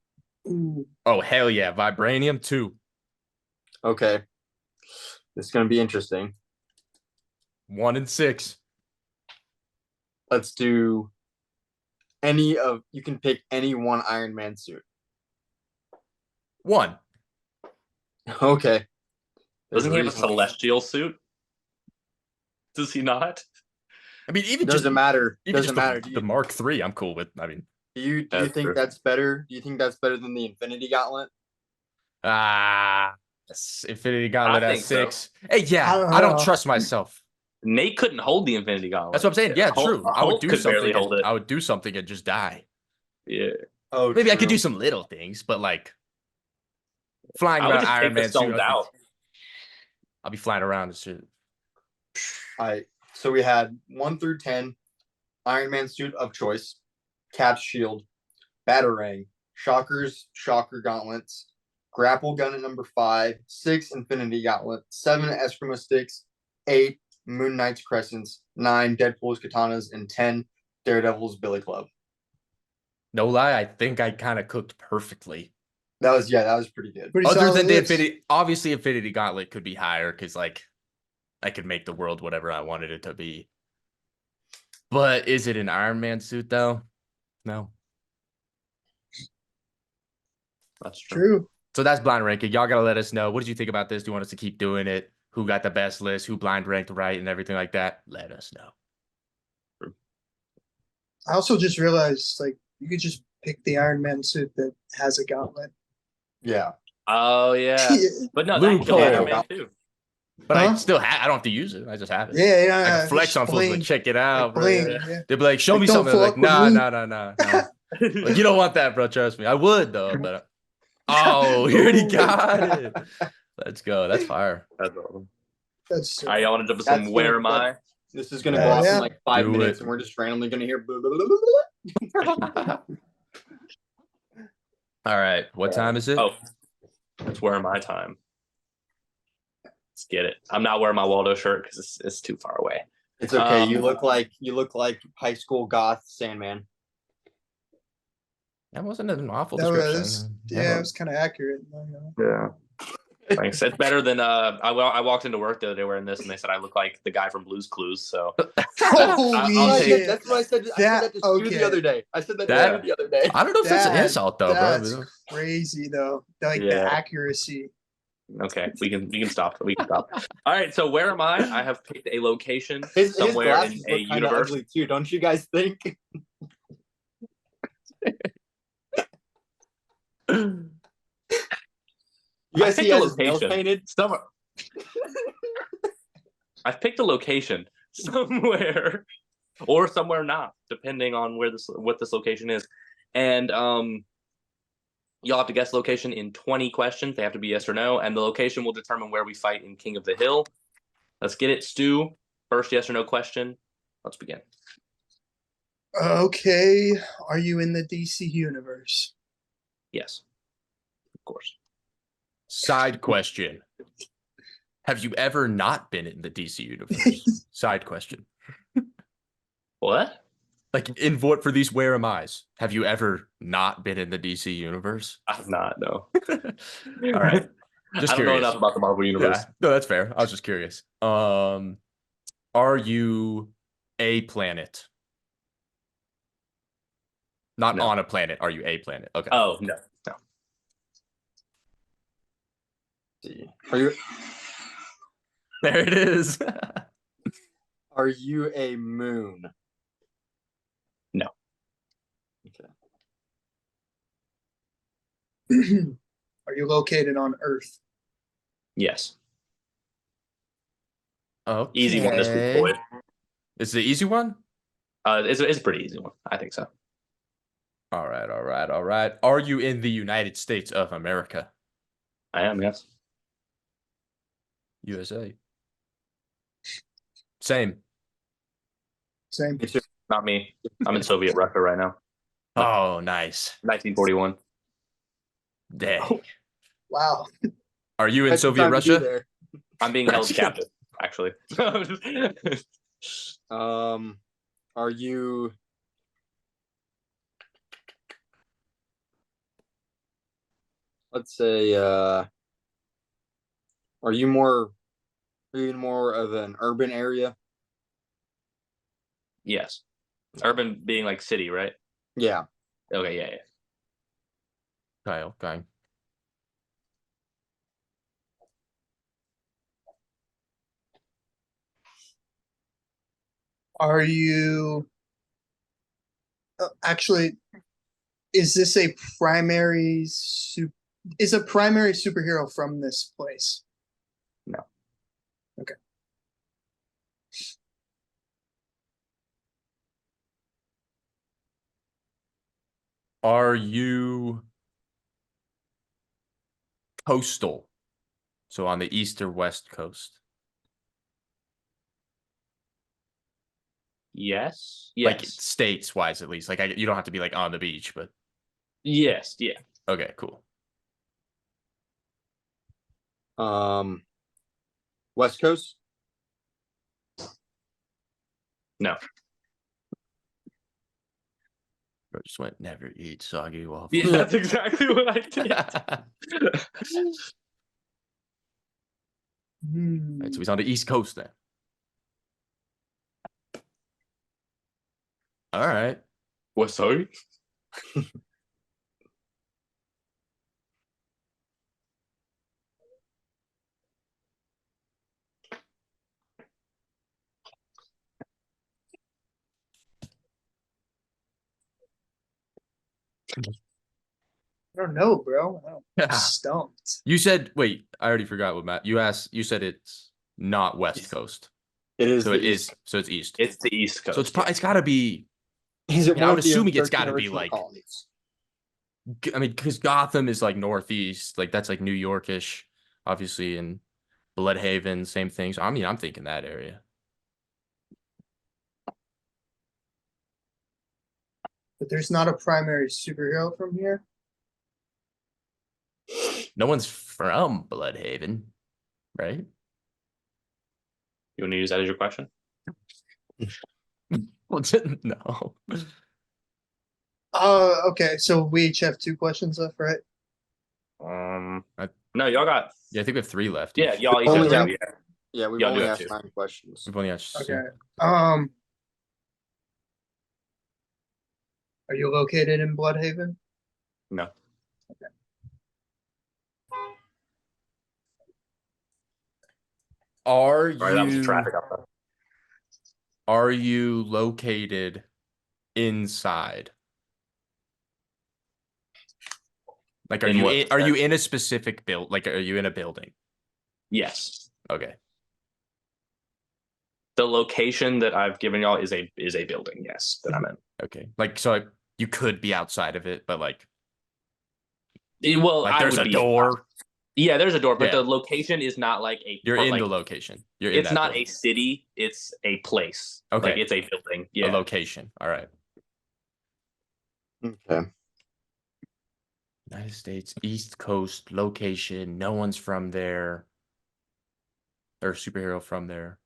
Speaker 3: Ooh.
Speaker 2: Oh, hell yeah. Vibranium 2.
Speaker 4: Okay. This is gonna be interesting.
Speaker 2: 1 and 6.
Speaker 4: Let's do you can pick any one Iron Man suit.
Speaker 2: 1.
Speaker 4: Okay.
Speaker 1: Doesn't he have a celestial suit? Does he not?
Speaker 2: I mean, even
Speaker 4: Doesn't
Speaker 2: just
Speaker 4: matter.
Speaker 2: even
Speaker 4: Doesn't
Speaker 2: just
Speaker 4: matter.
Speaker 2: the Mark III, I'm cool with. I mean,
Speaker 4: Do you
Speaker 1: That's
Speaker 4: think
Speaker 1: true.
Speaker 4: that's better? Do you think that's better than the Infinity Gauntlet?
Speaker 2: Infinity Gauntlet
Speaker 1: I
Speaker 2: S6.
Speaker 1: think so.
Speaker 2: Hey, yeah, I don't trust myself.
Speaker 1: Nate couldn't hold the Infinity Gauntlet.
Speaker 2: That's what I'm saying. Yeah, true. I would
Speaker 1: Hulk
Speaker 2: do
Speaker 1: could barely
Speaker 2: something.
Speaker 1: hold it.
Speaker 2: I would do something and just die.
Speaker 1: Yeah.
Speaker 4: Oh,
Speaker 2: Maybe I could
Speaker 4: true.
Speaker 2: do some little things, but like flying
Speaker 1: I would
Speaker 2: around
Speaker 1: just
Speaker 2: Iron
Speaker 1: take the
Speaker 2: Man suit.
Speaker 1: stones out.
Speaker 2: I'll be flying around and shit.
Speaker 4: All right. So we had 1 through 10, Iron Man suit of choice, Cap's shield, Batarang, Shocker gauntlets, grapple gun at number 5, 6 Infinity Gauntlet, 7 Eskrima sticks, 8 Moon Knight's crescents, 9 Deadpool's katanas, and 10 Daredevil's billy club.
Speaker 2: No lie, I think I kind of cooked perfectly.
Speaker 4: That was pretty good.
Speaker 3: Pretty
Speaker 2: Other
Speaker 3: solid
Speaker 2: than the
Speaker 3: list.
Speaker 2: Infinity Gauntlet could be higher because like I could make the world whatever I wanted it to be. But is it an Iron Man suit though? No.
Speaker 1: That's true.
Speaker 3: True.
Speaker 2: So that's blind ranking. Y'all gotta let us know. What did you think about this? Do you want us to keep doing it? Who got the best list? Who blind ranked right and everything like that? Let us know.
Speaker 3: I also just realized like you could just pick the Iron Man suit that has a gauntlet.
Speaker 4: Yeah.
Speaker 1: Oh yeah. But no, that
Speaker 2: Loophole.
Speaker 1: killed Iron Man too.
Speaker 2: But I
Speaker 3: Huh?
Speaker 2: still I don't have to use it. I just have it.
Speaker 3: Yeah, yeah.
Speaker 2: I can flex
Speaker 3: just
Speaker 2: on fools like
Speaker 3: bling,
Speaker 2: check it out,
Speaker 3: like
Speaker 2: bro.
Speaker 3: bling,
Speaker 2: Yeah.
Speaker 3: yeah.
Speaker 2: They'd be like, show
Speaker 3: Like,
Speaker 2: me
Speaker 3: don't
Speaker 2: something. I'm like,
Speaker 3: fuck with
Speaker 2: nah,
Speaker 3: me.
Speaker 2: nah. Like, you don't want that, bro. Trust me. I would though, but oh, he already got it. Let's go. That's fire.
Speaker 1: That's awesome.
Speaker 3: That's
Speaker 1: All right, y'all want to jump to some where am I?
Speaker 4: This is gonna go off
Speaker 3: yeah.
Speaker 4: in like 5
Speaker 2: Do
Speaker 4: minutes,
Speaker 2: it.
Speaker 4: and we're just randomly gonna hear. Blah, blah, blah, blah, blah.
Speaker 2: All right. What time is it?
Speaker 1: Oh, it's where am I time? Let's get it. I'm not wearing my Waldo shirt because it's too far away.
Speaker 4: It's okay. You look like high school goth Sandman.
Speaker 2: That wasn't an awful
Speaker 3: that
Speaker 2: description.
Speaker 3: was yeah, it was kind of accurate.
Speaker 1: Yeah. Thanks. It's better than I walked into work the other day wearing this and they said I look like the guy from Blue's Clues. So
Speaker 3: Holy
Speaker 1: I'll take-
Speaker 3: shit!
Speaker 4: That's what I said. I said that to Stu the other day. I said that to Stu the other day.
Speaker 2: I don't know if that's an
Speaker 3: That-
Speaker 2: insult though,
Speaker 3: That's
Speaker 2: bro.
Speaker 3: crazy though. Like the
Speaker 1: Yeah.
Speaker 3: accuracy.
Speaker 1: Okay, we can stop. We can stop. All right, so where am I? I have picked a location
Speaker 4: His
Speaker 1: somewhere in
Speaker 4: glasses
Speaker 1: a
Speaker 4: look kind of
Speaker 1: universe.
Speaker 4: ugly too, don't you guys think? You guys
Speaker 1: I
Speaker 4: see
Speaker 1: picked a
Speaker 4: he has his nails
Speaker 1: location.
Speaker 4: painted?
Speaker 1: Somewhere. I've picked a location somewhere, or somewhere not, depending on what this location is, and you'll have to guess location in 20 questions. They have to be yes or no, and the location will determine where we fight in King of the Hill. Let's get it, Stu. First yes or no question. Let's begin.
Speaker 3: Okay, are you in the DC universe?
Speaker 1: Yes, of course.
Speaker 2: Side question. Have you ever not been in the DC universe? Side question.
Speaker 1: What?
Speaker 2: Like in vote for these where am I's? Have you ever not been in the DC universe?
Speaker 1: I'm not. No.
Speaker 2: All right. Just
Speaker 1: I don't know
Speaker 2: curious.
Speaker 1: enough about the Marvel universe.
Speaker 2: Yeah, no, that's fair. I was just curious. Are you a planet? Not
Speaker 1: No.
Speaker 2: on a planet. Are you a planet? Okay.
Speaker 1: Oh no.
Speaker 4: Are you
Speaker 2: There it is.
Speaker 4: are you a moon?
Speaker 1: No.
Speaker 4: Okay.
Speaker 3: Are you located on Earth?
Speaker 1: Yes.
Speaker 2: Okay.
Speaker 1: Easy one this week, boy.
Speaker 2: Is it the easy one?
Speaker 1: It's a pretty easy one. I think so.
Speaker 2: All right. Are you in the United States of America?
Speaker 1: I am. Yes.
Speaker 2: USA. Same.
Speaker 3: Same.
Speaker 4: Me too.
Speaker 1: Not me. I'm in Soviet Russia right now.
Speaker 2: Oh, nice.
Speaker 1: 1941.
Speaker 2: Dang.
Speaker 3: Wow.
Speaker 2: Are you in
Speaker 4: That's the
Speaker 2: Soviet
Speaker 4: time to be
Speaker 2: Russia?
Speaker 4: there.
Speaker 1: I'm being held captive, actually.
Speaker 4: Are you let's say are you more of an urban area?
Speaker 1: Yes. Urban being like city, right?
Speaker 4: Yeah.
Speaker 1: Okay, yeah.
Speaker 2: Okay.
Speaker 3: Are you actually? Is this a primary is a primary superhero from this place?
Speaker 1: No.
Speaker 3: Okay.
Speaker 2: Are you coastal? So on the east or west coast?
Speaker 1: Yes.
Speaker 2: Like
Speaker 1: Yes.
Speaker 2: states wise, at least. Like you don't have to be like on the beach, but
Speaker 1: Yes. Yeah.
Speaker 2: okay, cool.
Speaker 4: West Coast.
Speaker 1: No.
Speaker 2: Bro just went never eat soggy waffles.
Speaker 1: Yeah, that's exactly what I did.
Speaker 2: Right, so he's on the east coast then. All right.
Speaker 1: What? Sorry.
Speaker 3: I don't know, bro. I'm stumped.
Speaker 2: You said wait, I already forgot what Matt. You asked you said it's not west coast.
Speaker 4: It is.
Speaker 2: So it is so it's east.
Speaker 1: It's the East Coast.
Speaker 2: So it's gotta be
Speaker 4: Is it
Speaker 2: I
Speaker 4: one
Speaker 2: would
Speaker 4: of the
Speaker 2: assuming it's
Speaker 4: 13
Speaker 2: gotta be
Speaker 4: original
Speaker 2: like
Speaker 4: colonies?
Speaker 2: I mean, because Gotham is like northeast, like that's like New Yorkish, obviously, and Bloodhaven, same thing. So I mean, I'm thinking that area.
Speaker 3: But there's not a primary superhero from here.
Speaker 2: No one's from Bloodhaven, right?
Speaker 1: You want to use that as your question?
Speaker 2: What's it? No.
Speaker 3: Okay. So we each have 2 questions left, right?
Speaker 1: No, y'all got.
Speaker 2: Yeah, I think we have 3 left.
Speaker 1: Yeah,
Speaker 2: each.
Speaker 1: y'all each
Speaker 4: Only
Speaker 1: have
Speaker 4: have-
Speaker 1: two. Yeah.
Speaker 4: Yeah, we've
Speaker 1: Y'all do
Speaker 4: only
Speaker 1: have
Speaker 4: asked
Speaker 1: two.
Speaker 4: 9 questions.
Speaker 2: We've only asked
Speaker 3: Okay. Are you located in Bloodhaven?
Speaker 1: No.
Speaker 2: Are
Speaker 1: Sorry, that was the
Speaker 2: you
Speaker 1: traffic up there.
Speaker 2: are you located inside? Like,
Speaker 1: In what
Speaker 2: are you
Speaker 1: sense?
Speaker 2: in a specific build? Like, are you in a building?
Speaker 1: Yes.
Speaker 2: Okay.
Speaker 1: The location that I've given y'all is a building. Yes, that I'm in.
Speaker 2: Okay. Like, so you could be outside of it, but like
Speaker 1: Well,
Speaker 2: like
Speaker 1: I
Speaker 2: there's
Speaker 1: would
Speaker 2: a
Speaker 1: be.
Speaker 2: door.
Speaker 1: Yeah, there's a door, but
Speaker 2: Yeah.
Speaker 1: the location is not like a.
Speaker 2: You're
Speaker 1: part,
Speaker 2: in
Speaker 1: like,
Speaker 2: the location. You're in
Speaker 1: It's
Speaker 2: that
Speaker 1: not
Speaker 2: building.
Speaker 1: a city. It's a place.
Speaker 2: Okay.
Speaker 1: Like it's a building.
Speaker 2: A
Speaker 1: Yeah.
Speaker 2: location. All right.
Speaker 4: Okay.
Speaker 2: United States, East Coast, location. No one's from there. Or superhero from there.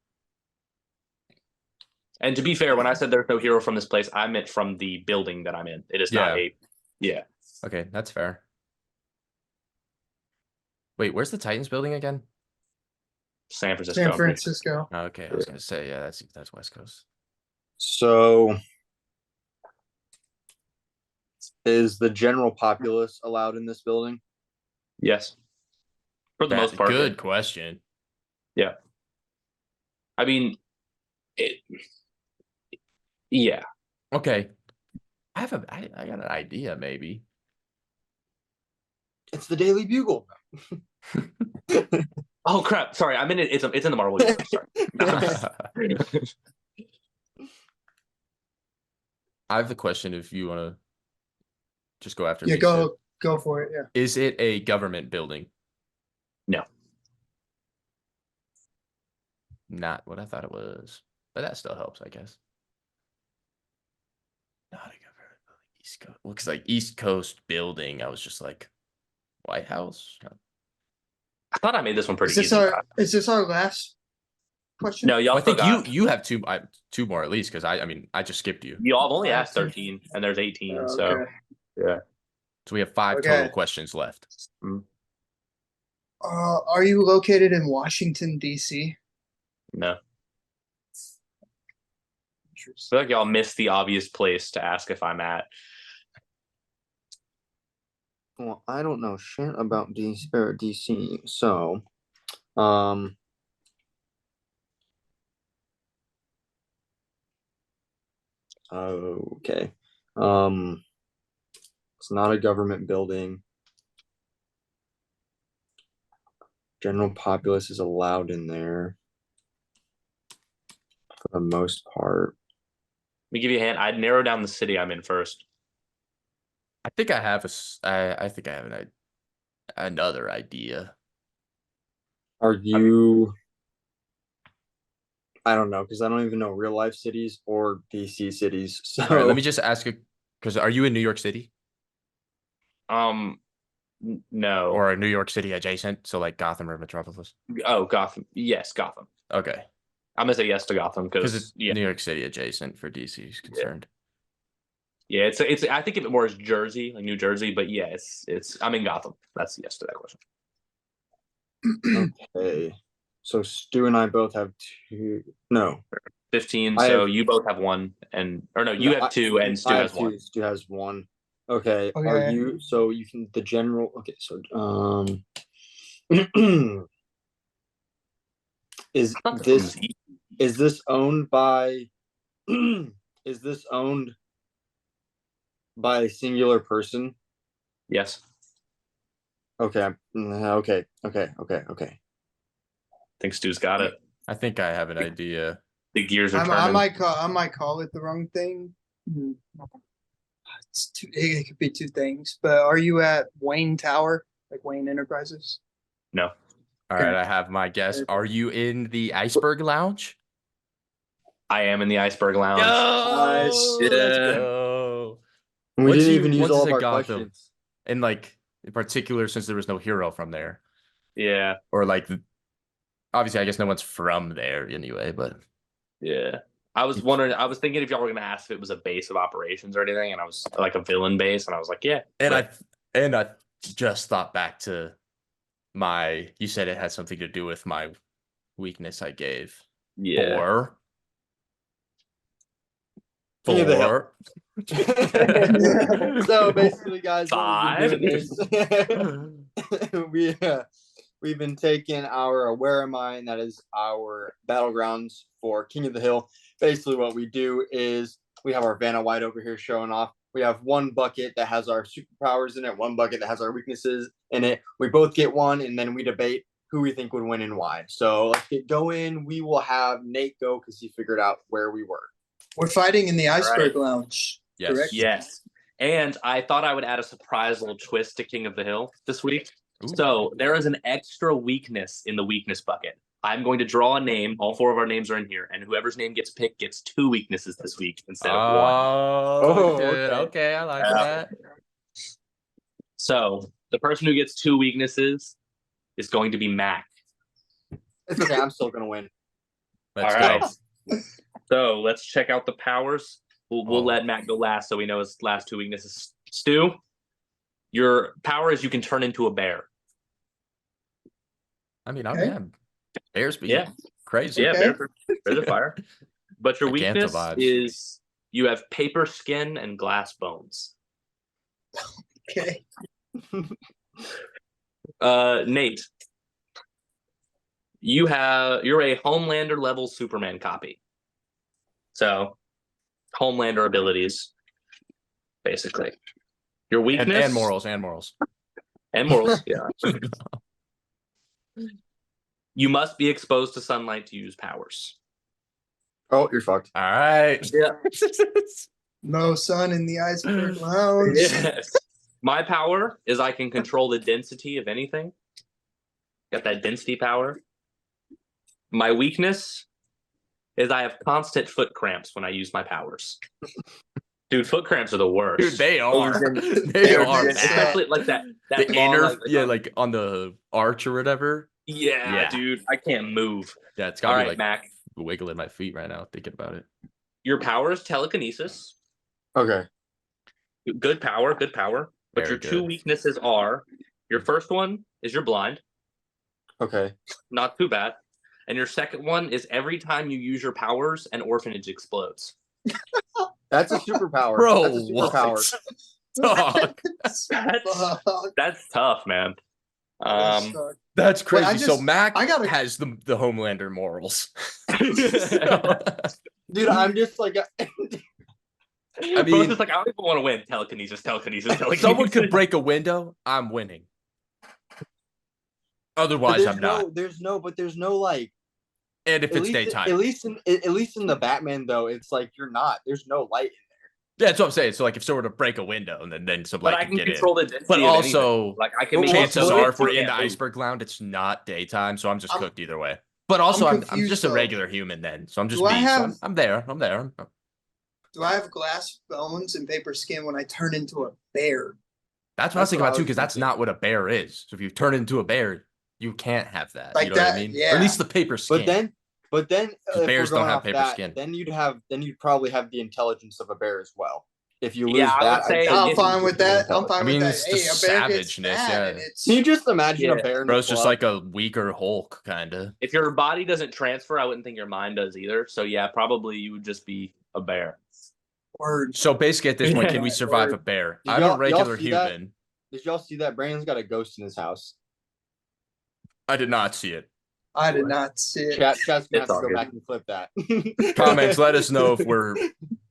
Speaker 1: And to be fair, when I said there's no hero from this place, I meant from the building that I'm in. It is not
Speaker 2: Yeah.
Speaker 1: a. Yeah.
Speaker 2: Okay, that's fair. Wait, where's the Titans building again?
Speaker 1: San Francisco.
Speaker 3: San Francisco.
Speaker 2: Oh, okay, I was gonna say, yeah, that's West Coast.
Speaker 4: So, is the general populace allowed in this building?
Speaker 1: Yes. For the
Speaker 2: That's
Speaker 1: most part.
Speaker 2: good question.
Speaker 1: Yeah. I mean, yeah.
Speaker 2: Okay. I got an idea, maybe.
Speaker 4: It's the Daily Bugle.
Speaker 1: Oh crap! Sorry, I'm in it. It's in the Marvel universe. Sorry.
Speaker 2: I have the question if you want to just go after
Speaker 3: Yeah,
Speaker 2: me.
Speaker 3: go for it. Yeah.
Speaker 2: Is it a government building?
Speaker 1: No.
Speaker 2: Not what I thought it was, but that still helps, I guess. Not a government building. East Coast. Looks like East Coast building. I was just like, White House.
Speaker 1: I thought I made this one pretty
Speaker 3: Is this our last question?
Speaker 1: No, y'all.
Speaker 2: Well, I think
Speaker 1: forgot.
Speaker 2: you have two more at least because I mean I just skipped you.
Speaker 1: Y'all have only asked 13, and there's 18.
Speaker 3: Okay.
Speaker 1: So yeah.
Speaker 2: So we have 5
Speaker 3: Okay.
Speaker 2: total questions left.
Speaker 3: Are you located in Washington, D.C.?
Speaker 1: No. I feel like y'all missed the obvious place to ask if I'm at.
Speaker 4: Well, I don't know shit about DC, so Okay. It's not a government building. General populace is allowed in there for the most part.
Speaker 1: Let me give you a hint. I'd narrow down the city I'm in first.
Speaker 2: I think I have I think I have another idea.
Speaker 4: Are you? I don't know because I don't even know real life cities or DC cities. So
Speaker 2: All right, let me just ask you, because are you in New York City
Speaker 1: No.
Speaker 2: or New York City adjacent? So like Gotham or Metropolis?
Speaker 1: Oh, Gotham. Yes, Gotham.
Speaker 2: Okay,
Speaker 1: I'm gonna say yes to Gotham
Speaker 2: because
Speaker 1: because
Speaker 2: it's New York City adjacent for DC is concerned.
Speaker 1: yeah, it's. I think of it more as Jersey, like New Jersey, but yeah, it's. I'm in Gotham. That's yes to that question.
Speaker 4: okay. So Stu and I both have 2. No,
Speaker 1: 15.
Speaker 4: I
Speaker 1: So
Speaker 4: have-
Speaker 1: you both have 1, and or no, you
Speaker 4: no,
Speaker 1: have 2, and Stu
Speaker 4: I
Speaker 1: has
Speaker 4: have 2.
Speaker 1: 1.
Speaker 4: Stu has 1. Okay. Are
Speaker 3: Okay.
Speaker 4: you? So you can the general. Okay. So is this is this owned by is this owned by a singular person?
Speaker 1: Yes.
Speaker 4: Okay. Okay.
Speaker 1: I think Stu's got it.
Speaker 2: I think I have an idea.
Speaker 1: The gears are
Speaker 3: I
Speaker 1: turning.
Speaker 3: might call it the wrong thing. It could be 2 things, but are you at Wayne Tower, like Wayne Enterprises?
Speaker 1: No.
Speaker 2: All right, I have my guess. Are you in the Iceberg Lounge?
Speaker 1: I am in the Iceberg Lounge.
Speaker 3: Nice.
Speaker 2: Let's
Speaker 1: Yeah.
Speaker 2: go.
Speaker 4: We
Speaker 2: Once
Speaker 4: didn't
Speaker 2: you-
Speaker 4: even use
Speaker 2: once
Speaker 4: all
Speaker 2: it's
Speaker 4: of
Speaker 2: in
Speaker 4: our
Speaker 2: Gotham,
Speaker 4: questions.
Speaker 2: and like in particular, since there was no hero from there,
Speaker 1: Yeah.
Speaker 2: or like obviously, I guess no one's from there anyway. But
Speaker 1: Yeah. I was wondering. I was thinking if y'all were gonna ask if it was a base of operations or anything, and I was like a villain base, and I was like, yeah.
Speaker 2: and
Speaker 1: but-
Speaker 2: I just thought back to my. You said it had something to do with my weakness I gave.
Speaker 1: yeah.
Speaker 4: King of the Hill.
Speaker 2: 4.
Speaker 4: So basically, guys, what
Speaker 1: 5.
Speaker 4: we've been doing is we've been taking our Where Am I, and that is our battlegrounds for King of the Hill. Basically, what we do is we have our Vanna White over here showing off. We have 1 bucket that has our superpowers in it, 1 bucket that has our weaknesses in it. We both get 1, and then we debate who we think would win and why. So let's get going. We will have Nate go because he figured out where we were.
Speaker 3: We're fighting in the Iceberg
Speaker 1: right.
Speaker 3: Lounge.
Speaker 2: Yes.
Speaker 3: Correct?
Speaker 1: Yes. And I thought I would add a surprise little twist to King of the Hill this week.
Speaker 2: Ooh.
Speaker 1: So there is an extra weakness in the weakness bucket. I'm going to draw a name. All 4 of our names are in here, and whoever's name gets picked gets 2 weaknesses this week instead of 1.
Speaker 2: Oh, good. Okay, I like that.
Speaker 1: So the person who gets 2 weaknesses is going to be Mac.
Speaker 4: It's okay. I'm still gonna win.
Speaker 2: Let's
Speaker 1: All
Speaker 2: go.
Speaker 1: right. So let's check out the powers. We'll
Speaker 2: Oh.
Speaker 1: let Matt go last, so we know his last 2 weaknesses. Stu, your power is you can turn into a bear.
Speaker 2: I mean,
Speaker 3: Okay.
Speaker 2: I'm bears be
Speaker 1: Yeah.
Speaker 2: crazy.
Speaker 1: Yeah,
Speaker 3: Okay.
Speaker 1: bears are fire. But your weakness
Speaker 2: Gigantobiotes.
Speaker 1: is you have paper skin and glass bones.
Speaker 3: Okay.
Speaker 1: Nate, you're a Homelander level Superman copy. So Homelander abilities, basically. Your weakness
Speaker 2: and morals.
Speaker 1: and morals. Yeah. You must be exposed to sunlight to use powers.
Speaker 4: Oh, you're fucked.
Speaker 2: All right.
Speaker 1: Yeah.
Speaker 3: No sun in the Iceberg Lounge.
Speaker 1: Yes. My power is I can control the density of anything. Got that density power. My weakness is I have constant foot cramps when I use my powers. Dude, foot cramps are the worst.
Speaker 2: Dude, they are.
Speaker 1: Those
Speaker 2: They
Speaker 3: They're
Speaker 2: are
Speaker 3: bad.
Speaker 2: bad.
Speaker 1: especially like that
Speaker 2: The
Speaker 1: long,
Speaker 2: inner,
Speaker 1: like,
Speaker 2: like on the arch or whatever.
Speaker 1: yeah, dude, I can't move.
Speaker 2: Yeah, it's
Speaker 1: All
Speaker 2: got me
Speaker 1: right,
Speaker 2: like
Speaker 1: Mac.
Speaker 2: wiggling my feet right now thinking about it.
Speaker 1: Your power is telekinesis.
Speaker 4: Okay.
Speaker 1: Good power, good power. But
Speaker 2: Very
Speaker 1: your 2
Speaker 2: good.
Speaker 1: weaknesses are your first one is you're blind.
Speaker 4: Okay.
Speaker 1: Not too bad. And your second one is every time you use your powers, an orphanage explodes.
Speaker 4: That's a superpower.
Speaker 2: Bro,
Speaker 4: That's a superpower.
Speaker 2: Dog.
Speaker 1: That's tough, man.
Speaker 2: That's crazy.
Speaker 3: I
Speaker 2: So
Speaker 3: just-
Speaker 2: Mac
Speaker 3: I gotta-
Speaker 2: has the Homelander morals.
Speaker 4: Dude, I'm just like
Speaker 2: I
Speaker 1: Bro,
Speaker 2: mean,
Speaker 1: just like I don't even want to win. Telekinesis.
Speaker 2: if someone could break a window, I'm winning. Otherwise, I'm not.
Speaker 4: There's no like.
Speaker 2: And if it's daytime,
Speaker 4: at least in the Batman though, it's like you're not. There's no light.
Speaker 2: yeah, that's what I'm saying. So like, if someone were to break a window and then some
Speaker 1: But
Speaker 2: light
Speaker 1: I
Speaker 2: could
Speaker 1: can
Speaker 2: get in.
Speaker 1: control the density
Speaker 2: But
Speaker 1: of
Speaker 2: also,
Speaker 1: anything. Like I can
Speaker 4: But
Speaker 1: make
Speaker 2: chances
Speaker 1: it so
Speaker 2: are,
Speaker 1: it
Speaker 2: if we're in
Speaker 1: can't
Speaker 2: the
Speaker 1: move.
Speaker 2: iceberg lounge, it's not daytime, so I'm just
Speaker 3: I'm-
Speaker 2: cooked either way. But also, I'm
Speaker 3: confused,
Speaker 2: just a
Speaker 3: though.
Speaker 2: regular human then, so I'm just
Speaker 3: Do I
Speaker 2: me. So
Speaker 3: have-
Speaker 2: I'm there. I'm there.
Speaker 3: Do I have glass bones and paper skin when I turn into a bear?
Speaker 2: That's what I was thinking about too,
Speaker 4: was
Speaker 2: because that's
Speaker 4: thinking.
Speaker 2: not what a bear is. So if you turn into a bear, you can't have that.
Speaker 3: Like
Speaker 2: you know what I
Speaker 3: that,
Speaker 2: mean?
Speaker 3: yeah.
Speaker 2: Or at least the paper skin.
Speaker 4: But then if
Speaker 2: bears
Speaker 4: we're
Speaker 2: don't
Speaker 4: going
Speaker 2: have
Speaker 4: off
Speaker 2: paper
Speaker 4: that,
Speaker 2: skin.
Speaker 4: then you'd probably have the intelligence of a bear as well. If you lose
Speaker 1: Yeah, I would
Speaker 4: that, I'd
Speaker 1: say
Speaker 4: say
Speaker 3: I'm
Speaker 1: if-
Speaker 3: fine with that. I'm fine
Speaker 2: I mean,
Speaker 3: with
Speaker 2: it's
Speaker 3: that.
Speaker 2: the
Speaker 3: Hey, a bear gets
Speaker 2: savageness,
Speaker 3: mad and
Speaker 2: yeah.
Speaker 3: it's
Speaker 4: Can you just imagine
Speaker 1: Yeah.
Speaker 4: a bear in
Speaker 2: Bro,
Speaker 4: the
Speaker 2: it's just
Speaker 4: club?
Speaker 2: like a weaker Hulk, kind of.
Speaker 1: If your body doesn't transfer, I wouldn't think your mind does either. So yeah, probably you would just be a bear.
Speaker 3: word.
Speaker 2: So basically, at this point, can we
Speaker 3: Yeah,
Speaker 2: survive a
Speaker 3: word.
Speaker 2: bear?
Speaker 4: Did
Speaker 2: I'm a
Speaker 4: y'all
Speaker 2: regular
Speaker 4: see that?
Speaker 2: human.
Speaker 4: Did y'all see that? Brandon's got a ghost in his house.
Speaker 2: I did not see it.
Speaker 3: I did not see it.
Speaker 4: Chat's gonna have
Speaker 1: It's
Speaker 4: to
Speaker 1: all
Speaker 4: go
Speaker 1: good.
Speaker 4: back and flip that.
Speaker 2: Comments, let us know if we're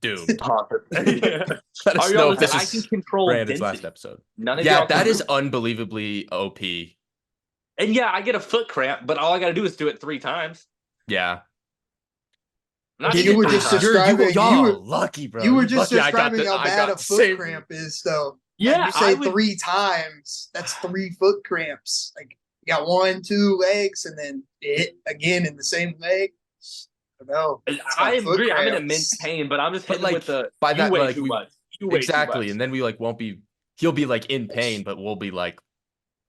Speaker 2: doomed. Let
Speaker 1: Are
Speaker 2: us
Speaker 1: y'all
Speaker 2: know if
Speaker 1: listen,
Speaker 2: this
Speaker 1: I can
Speaker 2: is
Speaker 1: control
Speaker 2: Brandon's
Speaker 1: density.
Speaker 2: last episode.
Speaker 1: None of
Speaker 2: Yeah,
Speaker 1: y'all
Speaker 2: that
Speaker 1: can
Speaker 2: is
Speaker 1: move.
Speaker 2: unbelievably OP.
Speaker 1: And yeah, I get a foot cramp, but all I got to do is do it 3 times.
Speaker 2: Yeah.
Speaker 1: Not
Speaker 3: You
Speaker 1: even
Speaker 3: were
Speaker 1: 3
Speaker 3: just
Speaker 1: times.
Speaker 3: describing-
Speaker 2: y'all
Speaker 3: you were-
Speaker 2: lucky, bro.
Speaker 3: You were just
Speaker 2: lucky I got
Speaker 3: describing how
Speaker 2: I
Speaker 3: bad
Speaker 2: got
Speaker 3: a
Speaker 2: to
Speaker 3: foot
Speaker 2: save
Speaker 3: cramp is, though.
Speaker 1: Yeah,
Speaker 3: Like, you
Speaker 1: I
Speaker 3: say
Speaker 1: would.
Speaker 3: 3 times. That's 3 foot cramps. Like you got 1, 2 legs, and then it again in the same leg. I don't know.
Speaker 1: I
Speaker 3: It's foot
Speaker 1: agree. I'm in
Speaker 3: cramps.
Speaker 1: immense pain, but I'm just
Speaker 2: But,
Speaker 1: hitting
Speaker 2: like,
Speaker 1: with the
Speaker 2: by
Speaker 1: you
Speaker 2: that,
Speaker 1: weigh
Speaker 2: like,
Speaker 1: too
Speaker 2: we-
Speaker 1: much. You weigh
Speaker 2: Exactly.
Speaker 1: too much.
Speaker 2: And then we like won't be he'll be like in pain, but we'll be like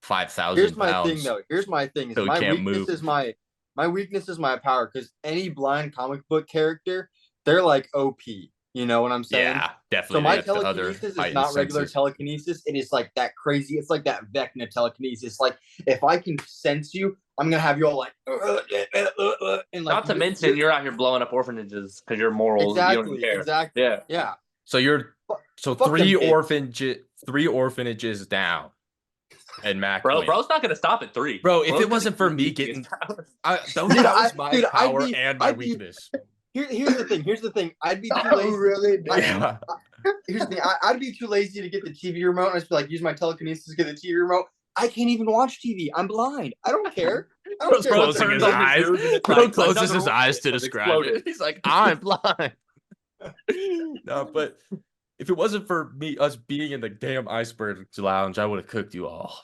Speaker 2: 5,000
Speaker 4: Here's my
Speaker 2: pounds.
Speaker 4: thing though. Here's my thing. Is
Speaker 2: So we
Speaker 4: my
Speaker 2: can't
Speaker 4: weakness
Speaker 2: move.
Speaker 4: is my weakness is my power, because any blind comic book character, they're like OP. You know what I'm saying?
Speaker 2: Yeah,
Speaker 4: So
Speaker 2: definitely.
Speaker 4: my
Speaker 2: That's the other
Speaker 4: telekinesis is
Speaker 2: heightened
Speaker 4: not regular
Speaker 2: senses.
Speaker 4: telekinesis. It is like that crazy. It's like that Vecna telekinesis. Like if I can sense you, I'm gonna have you all like, and like.
Speaker 1: Not to mention, you're out here blowing up orphanages because you're moral. You don't even
Speaker 4: Exactly.
Speaker 1: care.
Speaker 4: Exactly.
Speaker 1: Yeah.
Speaker 4: Yeah.
Speaker 2: So
Speaker 4: Fuck them kids.
Speaker 2: three orphanages down. And Mac wins.
Speaker 1: Bro's not gonna stop at 3.
Speaker 2: Bro, if
Speaker 1: Bro's
Speaker 2: it
Speaker 1: gonna
Speaker 2: wasn't for
Speaker 1: keep
Speaker 2: me
Speaker 1: using
Speaker 2: getting
Speaker 1: his powers.
Speaker 2: that
Speaker 4: Dude,
Speaker 2: was my
Speaker 4: I'd
Speaker 2: power
Speaker 4: be-
Speaker 2: and my
Speaker 4: I'd be-
Speaker 2: weakness.
Speaker 4: Here's the thing. Here's the thing. I'd be too
Speaker 3: Oh,
Speaker 4: lazy.
Speaker 3: really?
Speaker 2: Yeah.
Speaker 4: Here's the thing. I'd be too lazy to get the TV remote. I'd just be like, use my telekinesis to get the TV remote. I can't even watch TV. I'm blind. I don't care. I don't
Speaker 2: Bro's
Speaker 4: care.
Speaker 2: closing
Speaker 1: turns
Speaker 2: his
Speaker 1: on the
Speaker 2: eyes.
Speaker 1: news and it's
Speaker 2: Bro
Speaker 1: like,
Speaker 2: closes
Speaker 1: another
Speaker 2: his eyes to
Speaker 1: rocket
Speaker 2: describe
Speaker 1: exploded.
Speaker 2: it. He's like, I'm blind. No, but if it wasn't for us being in the damn iceberg lounge, I would have cooked you all.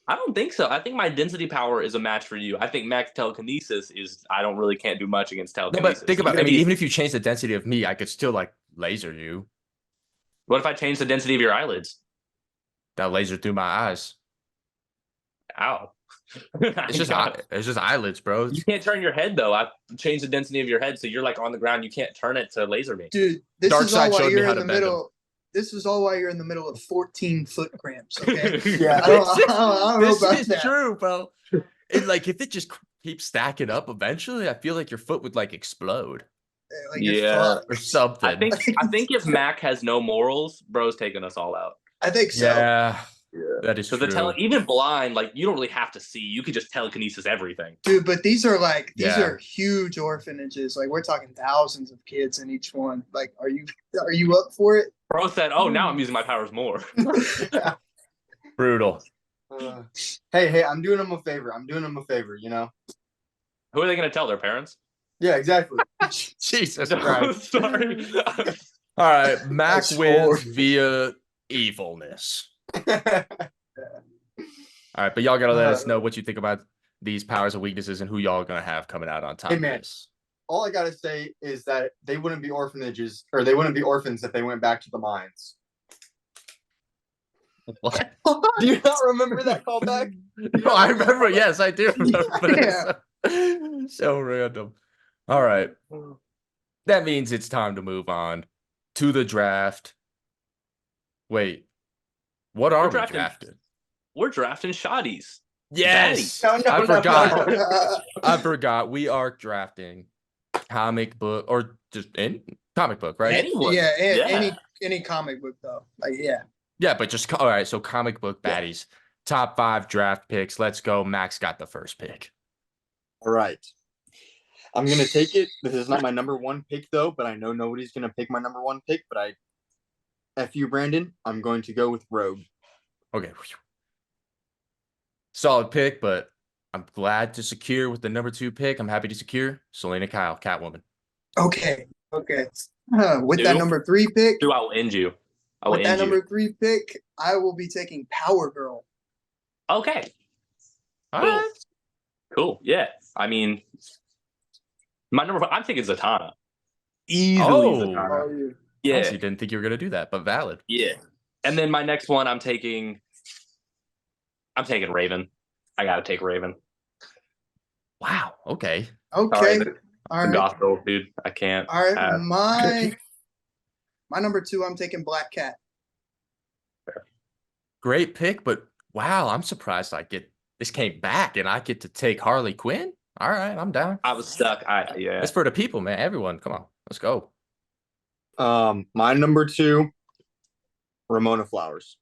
Speaker 1: I don't think so. I think my density power is a match for you. I think max telekinesis is. I don't really can't do much against
Speaker 2: No,
Speaker 1: telekinesis.
Speaker 2: but think about it. I mean, even if you change the density of me, I could still like laser you.
Speaker 1: What if I change the density of your eyelids?
Speaker 2: That laser through my eyes.
Speaker 1: Ow.
Speaker 2: It's just eyelids, bro.
Speaker 1: You can't turn your head though. I changed the density of your head, so you're like on the ground. You can't turn it to laser me.
Speaker 3: Dude, this
Speaker 2: Dark
Speaker 3: is all
Speaker 2: Side
Speaker 3: while
Speaker 2: showed me
Speaker 3: you're
Speaker 2: how
Speaker 3: in
Speaker 2: to
Speaker 3: the
Speaker 2: bend 'em.
Speaker 3: middle. This is all while you're in the middle of 14 foot cramps. Okay.
Speaker 4: Yeah.
Speaker 3: I don't know
Speaker 2: This
Speaker 3: about
Speaker 2: is
Speaker 3: that.
Speaker 2: true, bro. And like, if it just keeps stacking up, eventually, I feel like your foot would like explode
Speaker 3: Like, you're
Speaker 1: Yeah.
Speaker 3: fucked.
Speaker 2: or something.
Speaker 1: I think if Mac has no morals, bro's taking us all out.
Speaker 3: I think so.
Speaker 2: Yeah, that is
Speaker 1: So
Speaker 2: true.
Speaker 1: even blind, like you don't really have to see. You could just telekinesis everything.
Speaker 3: Dude, but these are
Speaker 2: Yeah.
Speaker 3: are huge orphanages. Like we're talking thousands of kids in each one. Like, are you up for it?
Speaker 1: Bro said, "Oh, now I'm using my powers more."
Speaker 2: Brutal.
Speaker 4: Hey, I'm doing them a favor. You know?
Speaker 1: Who are they going to tell? Their parents?
Speaker 4: Yeah, exactly.
Speaker 2: Jesus
Speaker 1: No,
Speaker 2: Christ.
Speaker 1: sorry.
Speaker 2: All right, Mac
Speaker 3: That's
Speaker 2: wins
Speaker 3: horrible.
Speaker 2: via evilness. All right, but y'all gotta let us know what you think about these powers and weaknesses and who y'all are gonna have coming out on top
Speaker 4: Hey,
Speaker 2: of
Speaker 4: man.
Speaker 2: this.
Speaker 4: All I gotta say is that they wouldn't be orphanages, or they wouldn't be orphans if they went back to the mines.
Speaker 2: What?
Speaker 4: Do you not remember that callback?
Speaker 2: No, I remember. Yes, I do remember. But
Speaker 3: Yeah.
Speaker 2: it's so random. All right, that means it's time to move on to the draft. Wait, what are
Speaker 1: We're
Speaker 2: we
Speaker 1: drafting-
Speaker 2: drafting?
Speaker 1: We're drafting shotties.
Speaker 2: Yes,
Speaker 4: No,
Speaker 2: I forgot.
Speaker 3: Uh,
Speaker 2: I forgot. We are drafting comic book or just any comic book, right?
Speaker 1: Anyone.
Speaker 3: yeah,
Speaker 1: Yeah.
Speaker 3: any comic book though. Like, yeah.
Speaker 2: Yeah, but just all right. So comic book baddies, top 5 draft picks. Let's go. Max got the first pick.
Speaker 4: All right. I'm gonna take it. This is not my number 1 pick though, but I know nobody's gonna pick my number 1 pick. But F you, Brandon. I'm going to go with Rogue.
Speaker 2: Okay. Solid pick, but I'm glad to secure with the number 2 pick. I'm happy to secure Selena Kyle, Catwoman.
Speaker 3: Okay. With that
Speaker 1: Two?
Speaker 3: number 3 pick,
Speaker 1: I will end you. I will
Speaker 3: with that
Speaker 1: end you.
Speaker 3: number 3 pick, I will be taking Power Girl.
Speaker 1: Okay.
Speaker 2: All
Speaker 1: Cool.
Speaker 2: right.
Speaker 1: Cool. Yeah. I mean, my number 5, I'm taking Zatanna. Easily Zatanna.
Speaker 3: Oh,
Speaker 2: I
Speaker 1: Yeah.
Speaker 2: actually didn't think you were gonna do that, but valid.
Speaker 1: Yeah. And then my next one, I'm taking Raven. I gotta take Raven.
Speaker 2: Wow. Okay.
Speaker 3: okay.
Speaker 1: Sorry,
Speaker 3: All
Speaker 1: the
Speaker 3: right.
Speaker 1: gospel, dude. I can't.
Speaker 3: All right. My number 2, I'm taking Black Cat.
Speaker 2: Great pick, but wow, I'm surprised this came back and I get to take Harley Quinn. All right, I'm down.
Speaker 1: I was stuck. Yeah.
Speaker 2: It's for the people, man. Everyone, come on, let's go.
Speaker 4: My number 2, Ramona Flowers.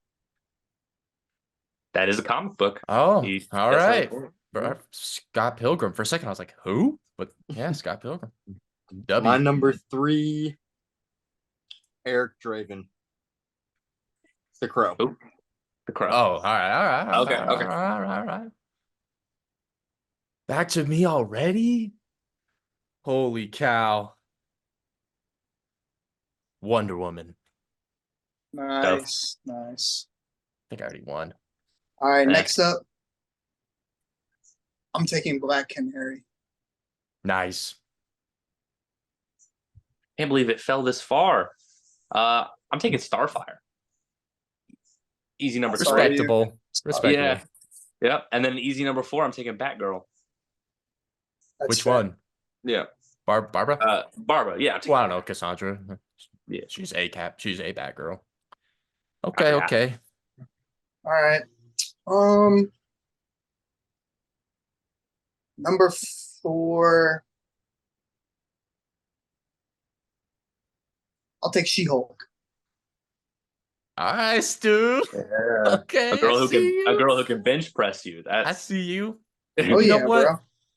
Speaker 1: That is a comic book.
Speaker 2: Oh,
Speaker 1: He-
Speaker 2: all
Speaker 1: that's
Speaker 2: right.
Speaker 1: right.
Speaker 2: Scott Pilgrim. For a second, I was like, who? But yeah, Scott Pilgrim. W.
Speaker 4: My number 3, Eric Draven. The Crow.
Speaker 1: Ooh, the Crow.
Speaker 2: Oh, all right.
Speaker 1: Okay.
Speaker 2: All right. Back to me already? Holy cow. Wonder Woman.
Speaker 3: Nice.
Speaker 2: I think I already won.
Speaker 3: All right.
Speaker 1: Yeah.
Speaker 3: Next up, I'm taking Black Canary.
Speaker 2: Nice.
Speaker 1: Can't believe it fell this far. I'm taking Starfire. Easy number 3.
Speaker 2: Respectable.
Speaker 1: Yeah. Yep. And then easy number 4, I'm taking Batgirl.
Speaker 3: That's
Speaker 2: Which
Speaker 3: fair.
Speaker 2: one?
Speaker 1: Yeah.
Speaker 2: Barbara?
Speaker 1: Barbara. Yeah.
Speaker 2: Well, I don't know. Cassandra.
Speaker 1: Yeah.
Speaker 2: She's a cap. She's a Batgirl.
Speaker 1: Yeah.
Speaker 2: Okay.
Speaker 3: All right. Number 4. I'll take She-Hulk.
Speaker 2: All right, Stu.
Speaker 1: Yeah.
Speaker 2: Okay.
Speaker 1: A girl
Speaker 2: I
Speaker 1: who can bench press you.
Speaker 2: I
Speaker 1: That's
Speaker 2: see you.
Speaker 3: Oh
Speaker 2: You
Speaker 3: yeah,
Speaker 2: know what?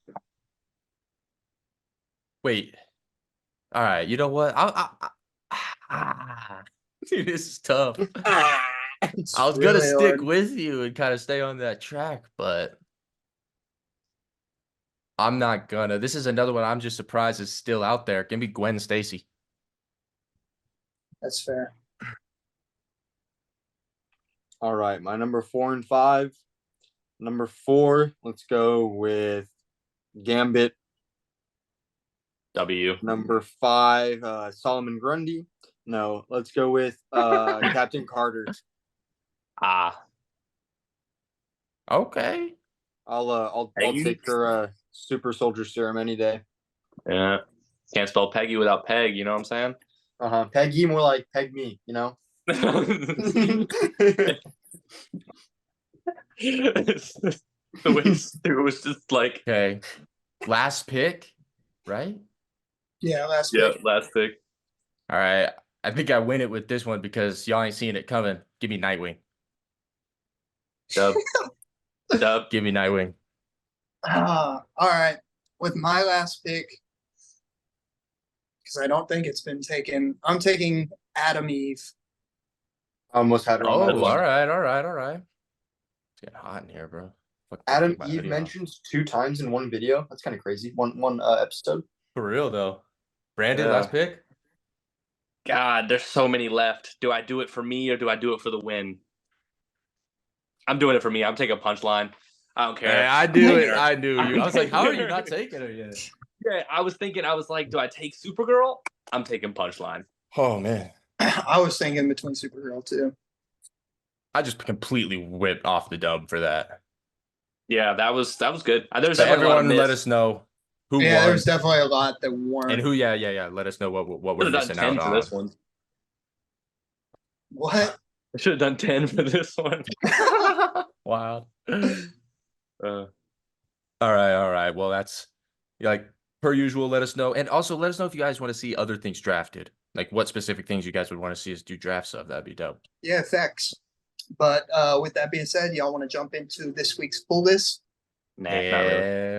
Speaker 3: bro.
Speaker 2: Wait. All right. You know what? Dude, this is tough.
Speaker 3: It's
Speaker 2: I was gonna
Speaker 3: really
Speaker 2: stick
Speaker 3: hard.
Speaker 2: with you and kind of stay on that track, but I'm not gonna. This is another one I'm just surprised is still out there. Give me Gwen Stacy.
Speaker 3: That's fair.
Speaker 4: All right, my number 4 and 5. Number 4, let's go with Gambit.
Speaker 1: W.
Speaker 4: Number 5, Solomon Grundy. No, let's go with Captain Carter.
Speaker 2: Okay.
Speaker 4: I'll
Speaker 1: Peggy?
Speaker 4: take her super soldier serum any day.
Speaker 1: Yeah. Can't spell Peggy without Peg, you know what I'm saying?
Speaker 4: Peggy, more like peg me, you know.
Speaker 1: The way Stu was just like,
Speaker 2: Okay. Last pick, right?
Speaker 3: Yeah, last
Speaker 1: yeah,
Speaker 3: pick.
Speaker 1: last pick.
Speaker 2: All right. I think I win it with this one because y'all ain't seeing it coming. Give me Nightwing.
Speaker 1: Dub.
Speaker 2: Give me Nightwing.
Speaker 3: All right. With my last pick, because I don't think it's been taken, I'm taking Adam Eve.
Speaker 4: I almost had her on
Speaker 2: Oh,
Speaker 4: my
Speaker 1: Good
Speaker 4: list.
Speaker 1: one.
Speaker 2: all right. It's getting hot in here, bro. Fuck,
Speaker 4: Adam
Speaker 2: keep my
Speaker 4: Eve
Speaker 2: hoodie on.
Speaker 4: mentions 2 times in one video. That's kind of crazy. One episode.
Speaker 2: For real though. Brandon,
Speaker 1: Yeah.
Speaker 2: last pick.
Speaker 1: God, there's so many left. Do I do it for me or do I do it for the win? I'm doing it for me. I'm taking Punchline. I don't care.
Speaker 2: Hey, I knew it.
Speaker 1: care.
Speaker 2: I knew you. I was like, how are you
Speaker 1: care.
Speaker 2: not taking her yet?
Speaker 1: Yeah, I was like, do I take Supergirl? I'm taking Punchline.
Speaker 2: Oh man.
Speaker 3: I was thinking between Supergirl too.
Speaker 2: I just completely whipped off the dub for that.
Speaker 1: Yeah, that was good. There's
Speaker 2: So
Speaker 1: definitely a lot of
Speaker 2: everyone let
Speaker 1: miss.
Speaker 2: us know who
Speaker 3: Yeah,
Speaker 2: won
Speaker 3: there's definitely a lot that weren't.
Speaker 2: and who. Yeah. Let us know what we're
Speaker 1: Should have done
Speaker 2: missing
Speaker 1: 10
Speaker 2: out
Speaker 1: for
Speaker 2: on.
Speaker 1: this one.
Speaker 3: What?
Speaker 1: I should have done 10 for this one.
Speaker 2: Wow.
Speaker 1: Uh,
Speaker 2: All right. Well, that's like per usual. Let us know, and also let us know if you guys want to see other things drafted. Like what specific things you guys would want to see us do drafts of. That'd be dope.
Speaker 3: Yeah, facts. But with that being said, y'all want to jump into this week's full list?
Speaker 1: nah, not really.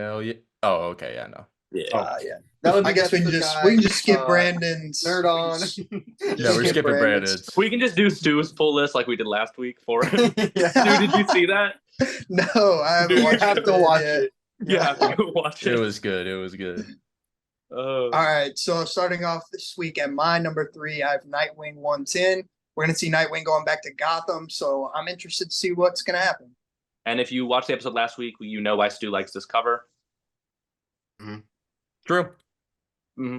Speaker 2: Hell yeah. Oh, okay. Yeah, no.
Speaker 1: Yeah.
Speaker 3: Yeah.
Speaker 4: That would
Speaker 3: I
Speaker 4: be
Speaker 3: guess we can just skip Brandon's.
Speaker 4: Nerd on.
Speaker 2: Yeah, we're skipping Brandon's.
Speaker 1: We can just do Stu's pull list like we did last week for him.
Speaker 4: Yeah.
Speaker 1: Stu, did you see that?
Speaker 3: No, I haven't
Speaker 1: Dude,
Speaker 3: watched
Speaker 4: have
Speaker 3: it
Speaker 4: to watch
Speaker 3: yet.
Speaker 4: it.
Speaker 1: You have to go watch it.
Speaker 2: It was good. It was good.
Speaker 3: All right, so starting off this week at my number 3, I have Nightwing 110. We're gonna see Nightwing going back to Gotham, so I'm interested to see what's gonna happen.
Speaker 1: And if you watched the episode last week, you know why Stu likes this cover.
Speaker 2: True.
Speaker 1: Mm-hmm.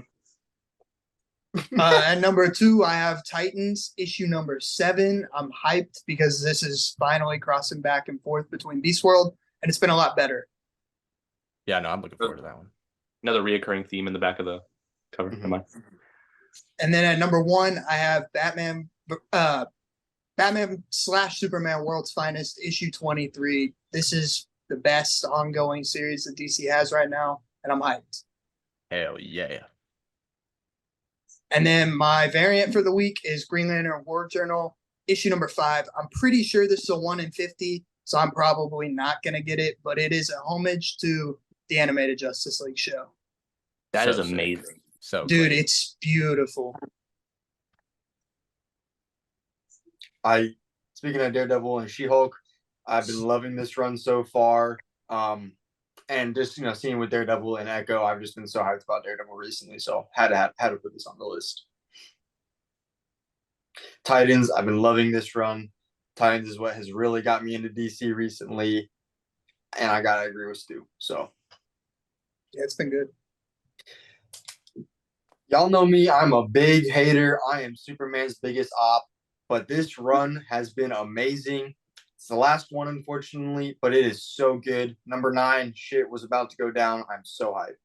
Speaker 3: At number 2, I have Titans issue number 7. I'm hyped because this is finally crossing back and forth between Beast World, and it's been a lot better.
Speaker 2: Yeah, no, I'm looking forward to that one.
Speaker 1: Another reoccurring theme in the back of the cover.
Speaker 4: Mm-hmm.
Speaker 3: And then at number 1, I have Batman / Superman World's Finest issue 23. This is the best ongoing series that DC has right now, and I'm hyped.
Speaker 2: Hell yeah.
Speaker 3: And then my variant for the week is Green Lantern War Journal issue number 5. I'm pretty sure this is a 1 in 50, so I'm probably not going to get it, but it is a homage to the animated Justice League show.
Speaker 1: That is
Speaker 2: So sick.
Speaker 1: amazing.
Speaker 2: So
Speaker 3: Dude,
Speaker 2: great.
Speaker 3: it's beautiful.
Speaker 4: Speaking of Daredevil and She-Hulk, I've been loving this run so far. And just seeing with Daredevil and Echo, I've just been so hyped about Daredevil recently, so had to put this on the list. Titans, I've been loving this run. Titans is what has really got me into DC recently, and I gotta agree with Stu. So
Speaker 3: Yeah, it's been good.
Speaker 4: y'all know me, I'm a big hater. I am Superman's biggest op, but this run has been amazing. It's the last one, unfortunately, but it is so good. Number 9, shit was about to go down. I'm so hyped.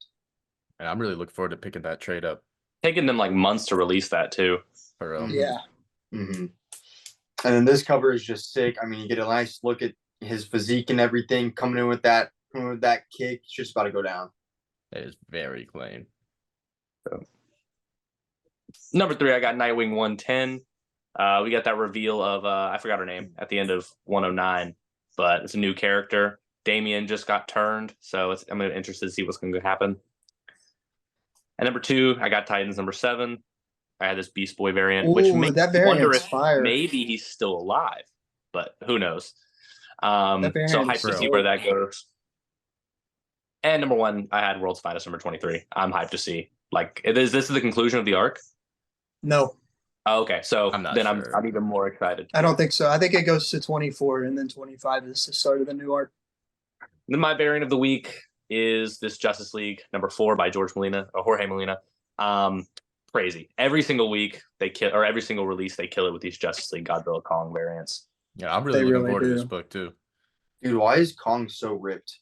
Speaker 2: And I'm really looking forward to picking that trade up.
Speaker 1: Taking them like months to release that too.
Speaker 2: For real.
Speaker 3: Yeah.
Speaker 4: Mm-hmm. And then this cover is just sick. I mean, you get a nice look at his physique and everything coming in with that kick. It's just about to go down.
Speaker 2: It is very clean.
Speaker 1: Number 3, I got Nightwing 110. We got that reveal of I forgot her name at the end of 109, but it's a new character. Damian just got turned, so I'm interested to see what's going to happen. And number 2, I got Titans number 7. I had this Beast Boy variant, which makes
Speaker 3: that
Speaker 1: me wonder
Speaker 3: variant's
Speaker 1: if
Speaker 3: fire.
Speaker 1: maybe he's still alive, but who knows? So
Speaker 3: variant's
Speaker 1: hyped to see
Speaker 2: real.
Speaker 1: where that goes. And number 1, I had World's Finest number 23. I'm hyped to see. Like, this is the conclusion of the arc?
Speaker 3: No,
Speaker 1: Oh, okay, so
Speaker 2: I'm not
Speaker 1: then
Speaker 2: sure.
Speaker 1: I'm even more excited.
Speaker 3: I don't think so. I think it goes to 24, and then 25 is the start of the new arc.
Speaker 1: Then my variant of the week is this Justice League number 4 by Jorge Molina. Crazy. Every single week they kill, or every single release they kill it with these Justice League Godzilla Kong variants.
Speaker 2: Yeah, I'm really
Speaker 3: They
Speaker 2: looking
Speaker 3: really
Speaker 2: forward to this
Speaker 3: do.
Speaker 2: book too.
Speaker 4: Dude, why is Kong so ripped?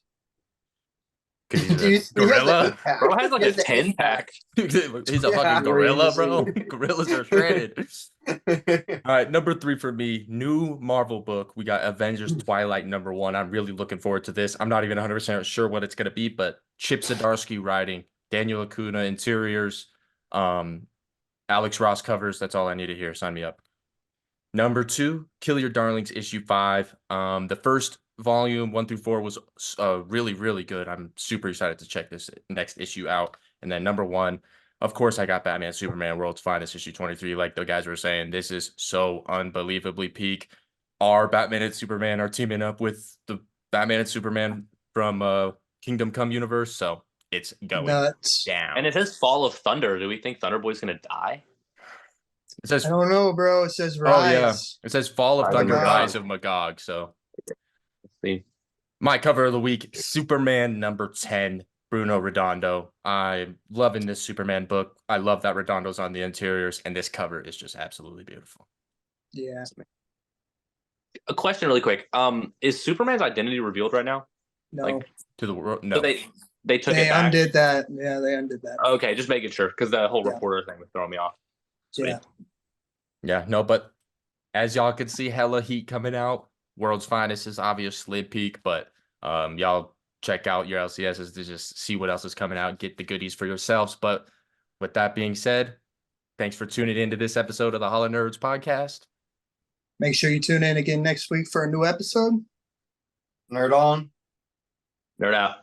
Speaker 2: Because he's
Speaker 4: Dude,
Speaker 2: a gorilla.
Speaker 1: Bro has like a 10-pack.
Speaker 2: He's a
Speaker 4: Yeah,
Speaker 2: fucking gorilla, bro.
Speaker 3: crazy.
Speaker 2: Gorillas are shredded. All right, number 3 for me, new Marvel book. We got Avengers Twilight number 1. I'm really looking forward to this. I'm not even 100% sure what it's going to be, but Chip Zdarsky writing, Daniel Acuna interiors, Alex Ross covers. That's all I need to hear. Sign me up. Number 2, Kill Your Darlings issue 5. The first volume 1 through 4 was really, really good. I'm super excited to check this next issue out. And then number 1, of course, I got Batman Superman World's Finest issue 23. Like the guys were saying, this is so unbelievably peak. Our Batman and Superman are teaming up with the Batman and Superman from Kingdom Come universe. So it's going
Speaker 3: Nuts.
Speaker 2: down.
Speaker 1: And it says Fall of Thunder. Do we think Thunderboy's going to die?
Speaker 2: It says,
Speaker 3: I don't know, bro. It says
Speaker 2: oh
Speaker 3: rise.
Speaker 2: yeah, it says Fall of
Speaker 1: Rise of
Speaker 2: Thunder,
Speaker 3: Magog.
Speaker 2: Rise of Magog. So
Speaker 1: Let's see.
Speaker 2: my cover of the week, Superman number 10, Bruno Redondo. I'm loving this Superman book. I love that Redondo's on the interiors, and this cover is just absolutely beautiful.
Speaker 3: Yeah.
Speaker 1: A question really quick. Is Superman's identity revealed right now?
Speaker 3: No.
Speaker 1: Like,
Speaker 2: To the world, no.
Speaker 1: So they took
Speaker 3: They
Speaker 1: it back.
Speaker 3: undid that. Yeah, they undid that.
Speaker 1: Okay, just making sure because the whole
Speaker 3: Yeah.
Speaker 1: reporter thing was throwing me off. Sweet.
Speaker 3: Yeah.
Speaker 2: Yeah, no, but as y'all can see, hella heat coming out. World's Finest is obviously peak, but y'all check out your LCSs to just see what else is coming out, get the goodies for yourselves. But with that being said, thanks for tuning into this episode of the Hollow Nerds podcast.
Speaker 3: Make sure you tune in again next week for a new episode.
Speaker 4: Nerd on.
Speaker 1: Nerd out.